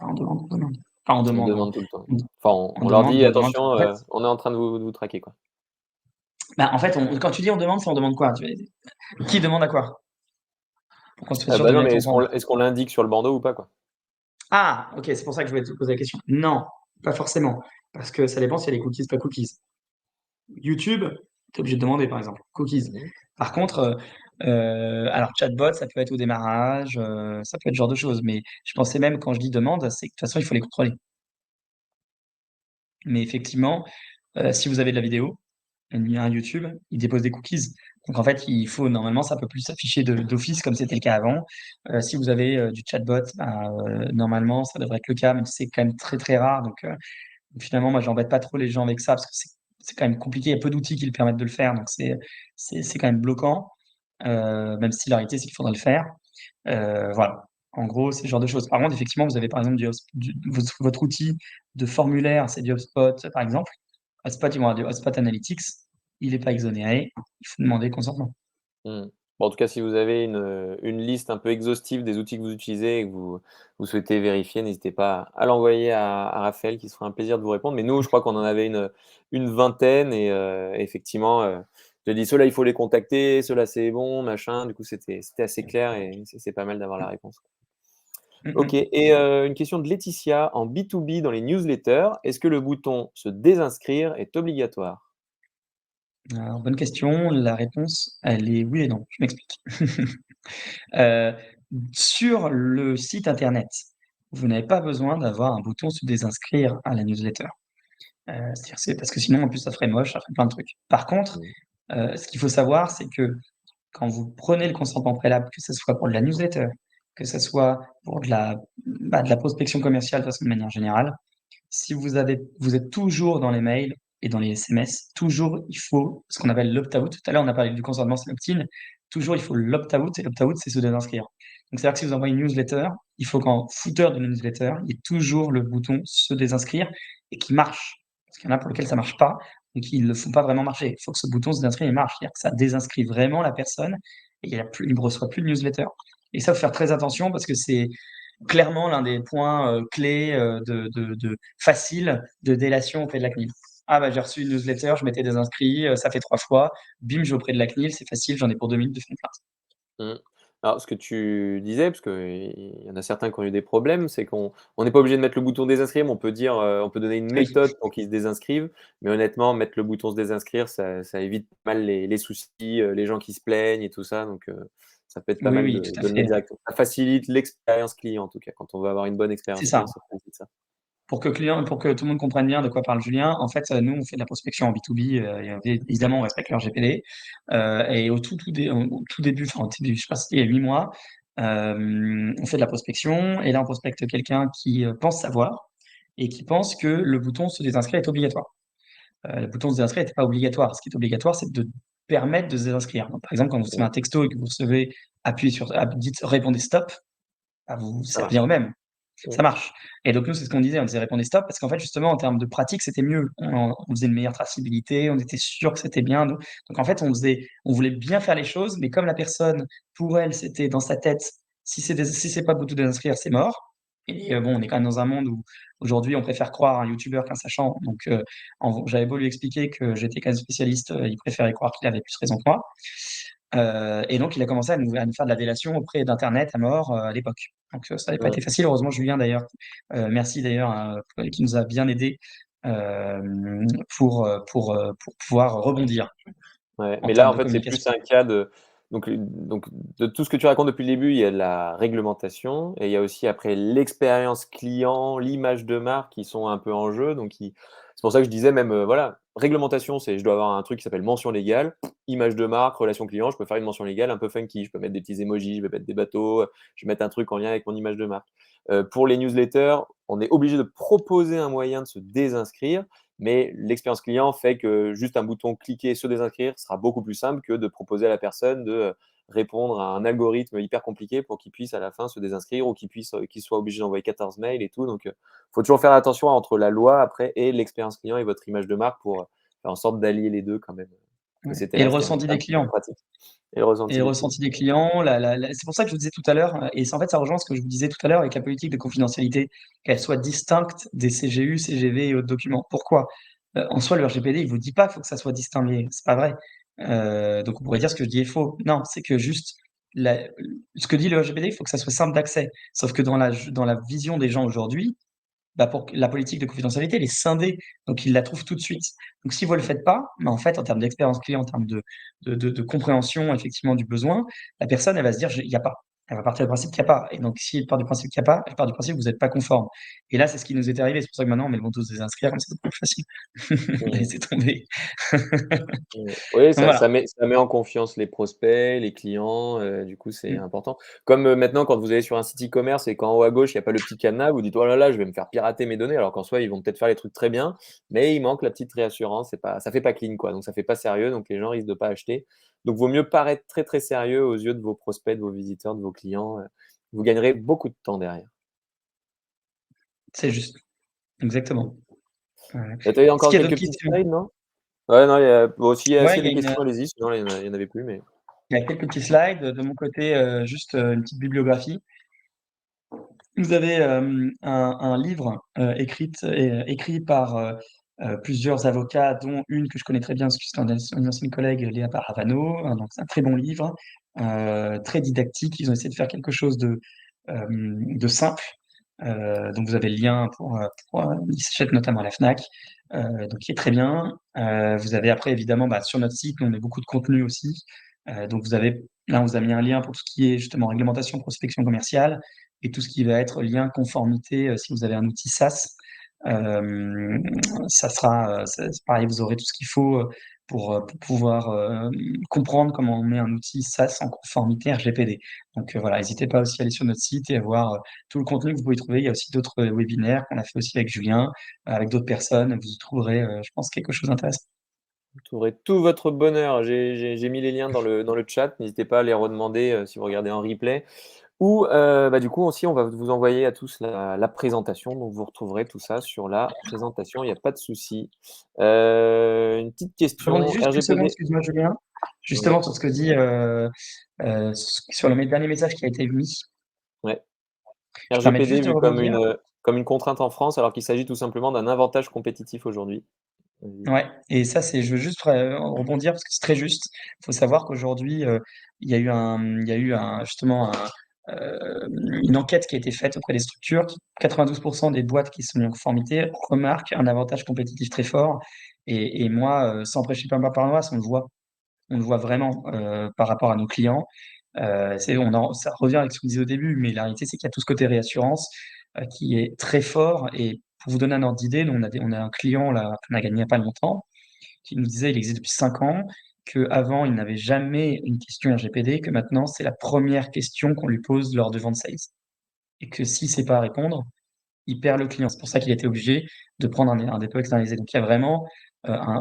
on demande, on demande. Enfin, on On demande. demande tout le temps. On, Enfin, on on leur demande, dit, on demande. attention, En fait, on est en train de vous traquer, quoi. bah, en fait quand tu dis on demande, c'est on demande quoi? Qui demande à quoi? Pour qu'on soit sûr Bah de non, bien mais comprendre. est-ce qu'on l'indique sur le bandeau ou pas, quoi? Ah, ok, c'est pour ça que je voulais te poser la question. Non, pas forcément. Parce que ça dépend s'il y a des cookies, pas cookies. YouTube, tu es obligé de demander, par exemple, cookies. Mhm. Par contre, Alors chatbot, ça peut être au démarrage, ça peut être ce genre de choses, mais je pensais même quand je dis demande, c'est que de toute façon, il faut les contrôler. Mais effectivement, si vous avez de la vidéo, un YouTube, il dépose des cookies. Donc en fait, il faut normalement, ça peut plus s'afficher d'office comme c'était le cas avant. Si vous avez du chatbot, bah, normalement, ça devrait être le cas, mais c'est quand même très très rare. Donc finalement, moi, j'embête pas trop les gens avec ça parce que c'est quand même compliqué. Il y a peu d'outils qui le permettent de le faire, donc c'est quand même bloquant. Même si la réalité, c'est qu'il faudrait le faire. Voilà. En gros, c'est ce genre de choses. Par contre, effectivement, vous avez par exemple votre outil de formulaire, c'est du HubSpot, par exemple. HubSpot, ils vont avoir du HubSpot Analytics. Il n'est pas exonéré. Il faut demander le consentement. Mmh. Bon, en tout cas, si vous avez une liste un peu exhaustive des outils que vous utilisez et que vous souhaitez vérifier, n'hésitez pas à l'envoyer à Raphaël qui se fera un plaisir de vous répondre. Mais nous, je crois qu'on en avait une vingtaine et effectivement, j'ai dit: «Ceux-là, il faut les contacter, ceux-là, c'est bon, machin». Du coup, c'était assez clair et c'est pas mal d'avoir la réponse. Mm, OK, mm. et une question de Laetitia: en B2B dans les newsletters, est-ce que le bouton «Se désinscrire» est obligatoire? Alors, bonne question. La réponse, elle est oui et non. Je m'explique. Euh, sur le site internet, vous n'avez pas besoin d'avoir un bouton se désinscrire à la newsletter. C'est parce que sinon, en plus, ça ferait moche, ça ferait plein de trucs. Par contre, Mmh. ce qu'il faut savoir, c'est que quand vous prenez le consentement préalable, que ce soit pour de la newsletter, que ce soit pour de la prospection commerciale de façon de manière générale, si vous êtes toujours dans les mails et dans les SMS, toujours il faut ce qu'on appelle l'opt-out. Tout à l'heure, on a parlé du consentement, c'est l'opt-in. Toujours, il faut l'opt-out et l'opt-out, c'est se désinscrire. Donc, c'est-à-dire que si vous envoyez une newsletter, il faut qu'en footer de la newsletter, il y ait toujours le bouton se désinscrire et qui marche. Parce qu'il y en a pour lesquels ça marche pas et qui ne le font pas vraiment marcher. Il faut que ce bouton se désinscrire, il marche. C'est-à-dire que ça désinscrit vraiment la personne et il ne reçoit plus de newsletter. Et ça, il faut faire très attention parce que c'est clairement l'un des points clés de facile de délation auprès de la CNIL. Ah bah j'ai reçu une newsletter, je m'étais désinscrit, ça fait 3 fois, bim, je vais auprès de la CNIL, c'est facile, j'en ai pour 2 minutes de faire une plainte. Mmh. Alors ce que tu disais, parce qu'il y en a certains qui ont eu des problèmes, c'est qu'on n'est pas obligé de mettre le bouton désinscrire, mais on peut dire, on peut donner une Oui, méthode pour qu'ils se désinscrivent. Mais honnêtement, mettre le bouton se désinscrire, ça évite pas mal les soucis, les gens qui se plaignent et tout ça, donc ça peut être pas oui, mal oui, de tout à le mettre fait. directement. Ça facilite l'expérience client en tout cas. Quand on veut avoir une bonne C'est expérience ça. client, ça facilite ça. Pour que tout le monde comprenne bien de quoi parle Julien, en fait, nous, on fait de la prospection en B2B, et évidemment, on respecte le RGPD. Et au tout début, enfin, au début, je sais pas, c'était il y a 8 mois, on fait de la prospection, et là, on prospecte quelqu'un qui pense savoir, et qui pense que le bouton se désinscrire est obligatoire. Le bouton se désinscrire n'était pas obligatoire. Ce qui est obligatoire, c'est de permettre de se désinscrire. Donc, par exemple, quand vous recevez Mmh. un texto et que vous recevez, dites répondez stop, bah, Ça ça revient au marche. même. Mmh. Ça marche. Et donc, nous, c'est ce qu'on disait, on disait répondez stop, parce qu'en fait, justement, en termes de pratique, c'était mieux. On faisait une meilleure traçabilité, on était sûr que c'était bien. Donc, en fait, on voulait bien faire les choses, mais comme la personne, pour elle, c'était dans sa tête, si c'est pas bouton d'inscrire, c'est mort. Et bon, on est quand même dans un monde où aujourd'hui, on préfère croire un youtubeur qu'un sachant. Donc, j'avais beau lui expliquer que j'étais quand même spécialiste, il préférait croire qu'il avait plus raison que moi. Et donc, il a commencé à nous faire de la délation auprès d'Internet à mort à l'époque. Donc, ça n'avait pas été Mmh. facile. Heureusement, Julien, d'ailleurs, merci d'ailleurs, qui nous a bien aidés pour pouvoir rebondir Ouais, en mais là, termes en de fait, c'est communication. plus un cas de donc de tout ce que tu racontes depuis le début, il y a la réglementation et il y a aussi après l'expérience client, l'image de marque qui sont un peu en jeu. Donc c'est pour ça que je disais même, voilà, réglementation, c'est je dois avoir un truc qui s'appelle mention légale, image de marque, relation client, je peux faire une mention légale un peu funky, je peux mettre des petits emojis, je vais mettre des bateaux, je vais mettre un truc en lien avec mon image de marque. Pour les newsletters, on est obligé de proposer un moyen de se désinscrire. Mais l'expérience client fait que juste un bouton cliquer, se désinscrire sera beaucoup plus simple que de proposer à la personne de répondre à un algorithme hyper compliqué pour qu'il puisse à la fin se désinscrire ou qu'il soit obligé d'envoyer 14 mails et tout. Donc, il faut toujours faire attention entre la loi après et l'expérience client et votre image de marque pour faire en sorte d'allier les deux quand même. Mais Ouais. c'était Et le là, c'était ressenti un des petit peu de clients. pratique. Et le Et ressenti le des clients. ressenti des clients, c'est pour ça que je vous disais tout à l'heure, et en fait, ça rejoint ce que je vous disais tout à l'heure avec la politique de confidentialité, qu'elle soit distincte des CGU, CGV et autres documents. Pourquoi? En soi, le RGPD, il vous dit pas qu'il faut que ça soit distingué. C'est pas vrai. Donc, on pourrait dire ce que je dis est faux. Non, c'est que juste, la- ce que dit le RGPD, il faut que ça soit simple d'accès. Sauf que dans la vision des gens aujourd'hui, bah, pour la politique de confidentialité, elle est scindée, donc ils la trouvent tout de suite. Donc si vous le faites pas, bah, en fait, en termes d'expérience client, en termes de compréhension effectivement du besoin, la personne, elle va se dire: «Il y a pas». Elle va partir du principe qu'il y a pas et donc si elle part du principe qu'il y a pas, elle part du principe que vous êtes pas conforme et là, c'est ce qui nous est arrivé. C'est pour ça que maintenant, on met le bon tous désinscrire, comme ça, c'est plus facile. Mmh. Laissez tomber. Oui, Donc ça voilà. ça met en confiance les prospects, les clients, du coup, c'est Mmh. important. Comme, maintenant, quand vous allez sur un site e-commerce et qu'en haut à gauche, il y a pas le petit cadenas, vous dites: «Oh là là, je vais me faire pirater mes données», alors qu'en soi, ils vont peut-être faire les trucs très bien, mais il manque la petite réassurance, c'est pas ça fait pas clean, quoi, donc ça fait pas sérieux, donc les gens risquent de pas acheter. Donc vaut mieux paraître très, très sérieux aux yeux de vos prospects, de vos visiteurs, de vos clients, vous gagnerez beaucoup de temps derrière. C'est juste. Exactement. Ouais. Tu as eu Est-ce encore qu'il y a quelques d'autres petites questions? slides, non? Ouais, non, il y a bon, s'il y a Ouais, s'il y a des questions, allez-y, sinon il y en avait plus, mais il y a quelques petits slides. De mon côté, juste, une petite bibliographie. Vous avez, un livre, écrit par, plusieurs avocats, dont une que je connais très bien parce que c'est une ancienne collègue, Léa Paravano, donc c'est un très bon livre, très didactique. Ils ont essayé de faire quelque chose de simple. Donc vous avez le lien il s'achète notamment à la Fnac, donc qui est très bien. Vous avez après évidemment, bah, sur notre site, nous on met beaucoup de contenu aussi. Donc vous avez là, on vous a mis un lien pour tout ce qui est justement réglementation, prospection commerciale et tout ce qui va être lien conformité, si vous avez un outil SaaS. Hem, Ça sera, c'est pareil, vous aurez tout ce qu'il faut, pour pouvoir, comprendre comment on met un outil SaaS en conformité RGPD. Donc, voilà, n'hésitez pas aussi à aller sur notre site et à voir, tout le contenu que vous pouvez trouver. Il y a aussi d'autres, webinaires qu'on a fait aussi avec Julien, avec d'autres personnes. Vous y trouverez, je pense quelque chose d'intéressant. vous trouverez tout votre bonheur. J'ai mis les liens dans le chat, n'hésitez pas à les redemander, si vous regardez en replay ou, bah, du coup aussi on va vous envoyer à tous la présentation, donc vous retrouverez tout ça sur la présentation, il y a pas de souci. Une petite Je rebondis question juste une seconde, RGPD. excuse-moi Julien, Ouais, justement sur ce que dit, sur le dernier message qui a été mis. ouais. Je me permets RGPD juste de vu rebondir. comme une contrainte en France, alors qu'il s'agit tout simplement d'un avantage compétitif aujourd'hui. Vas-y. Ouais et ça, c'est je veux juste rebondir parce que c'est très juste. Il faut savoir qu'aujourd'hui, il y a eu un justement une enquête qui a été faite auprès des structures. 92 des boîtes qui sont en conformité remarquent un avantage compétitif très fort et moi, sans prêcher pour ma paroisse, on le voit. On le voit vraiment, par rapport à nos clients. Ça revient avec ce qu'on disait au début, mais la réalité, c'est qu'il y a tout ce côté réassurance, qui est très fort et pour vous donner un ordre d'idée, nous on a un client là, qu'on a gagné il y a pas longtemps, qui nous disait, il existe depuis 5 ans, qu'avant il n'avait jamais une question RGPD, que maintenant c'est la première question qu'on lui pose lors de ventes sales et que s'il sait pas répondre, il perd le client. C'est pour ça qu'il a été obligé de prendre un dépôt externalisé. Donc il y a vraiment,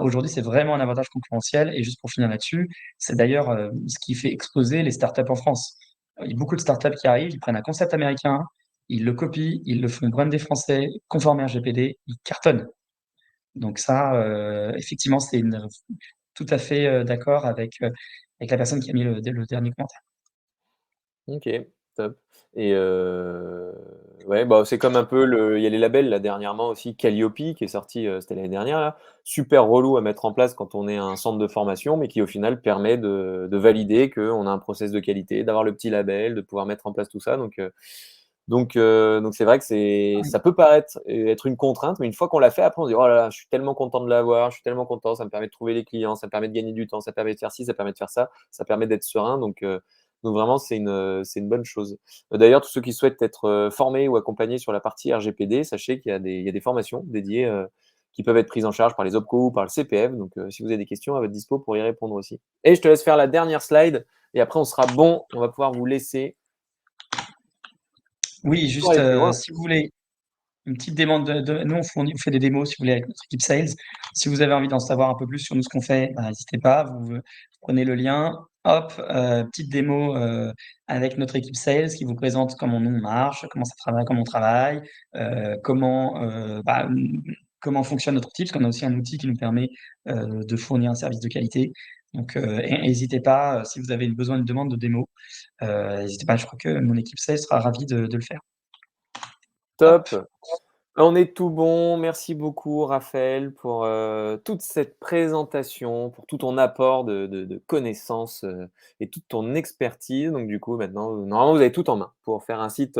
aujourd'hui, c'est vraiment un avantage concurrentiel et juste pour finir là-dessus, c'est d'ailleurs, ce qui fait exploser les startups en France. Il y a beaucoup de startups qui arrivent, ils prennent un concept américain, ils le copient, ils le font brander français, conforme RGPD, ils cartonnent. Donc ça, effectivement, c'est une tout à fait, d'accord avec la personne qui a mis le dernier commentaire. OK, top et ouais, bah, c'est comme un peu il y a les labels là dernièrement aussi, Calliope qui est sorti, c'était l'année dernière là. Super relou à mettre en place quand on est un centre de formation, mais qui au final permet de valider qu'on a un process de qualité, d'avoir le petit label, de pouvoir mettre en place tout ça donc c'est vrai que ça peut paraître être une contrainte, mais une fois qu'on l'a fait, après on se dit: «Oh là là, je suis tellement content de l'avoir, je suis tellement content, ça me permet de trouver les clients, ça me permet de gagner du temps, ça permet de faire ci, ça permet de faire ça, ça permet d'être serein», donc vraiment c'est une bonne chose. D'ailleurs, tous ceux qui souhaitent être, formés ou accompagnés sur la partie RGPD, sachez qu'il y a des formations dédiées, qui peuvent être prises en charge par les OPCO ou par le CPF, donc si vous avez des questions, à votre dispo pour y répondre aussi. Et je te laisse faire la dernière slide et après on sera bon, on va pouvoir vous laisser Oui, pour juste, aller plus loin. si vous voulez une petite demande nous on fait des démos si vous voulez avec notre équipe sales. Si vous avez envie d'en savoir un peu plus sur nous, ce qu'on fait, bah, n'hésitez pas, vous prenez le lien, hop, petite démo, avec notre équipe sales qui vous présente comment nous on marche, comment ça travaille, comment on travaille, comment fonctionne notre outil, parce qu'on a aussi un outil qui nous permet, de fournir un service de qualité. Donc, hésitez pas, si vous avez besoin d'une demande de démo, n'hésitez pas, je crois que mon équipe sales sera ravie de le faire. Hop. Top. On est tout bon. Merci beaucoup, Raphaël, pour toute cette présentation, pour tout ton apport de connaissances et toute ton expertise. Donc, du coup, maintenant, normalement, vous avez tout en main pour faire un site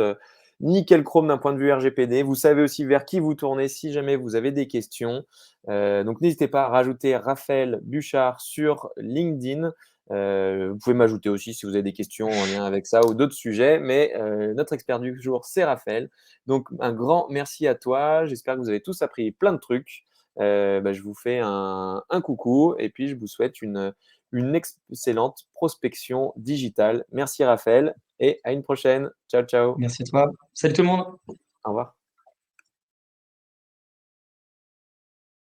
nickel chrome d'un point de vue RGPD. Vous savez aussi vers qui vous tournez si jamais vous avez des questions. Donc, n'hésitez pas à rajouter Raphaël Buchard sur LinkedIn. Vous pouvez m'ajouter aussi si vous avez des questions en lien avec ça ou d'autres sujets. Mais notre expert du jour, c'est Raphaël. Donc, un grand merci à toi. J'espère que vous avez tous appris plein de trucs. Je vous fais un coucou et puis je vous souhaite une excellente prospection digitale. Merci Raphaël et à une prochaine. Ciao, ciao. Merci à toi. Salut tout le monde. Au revoir.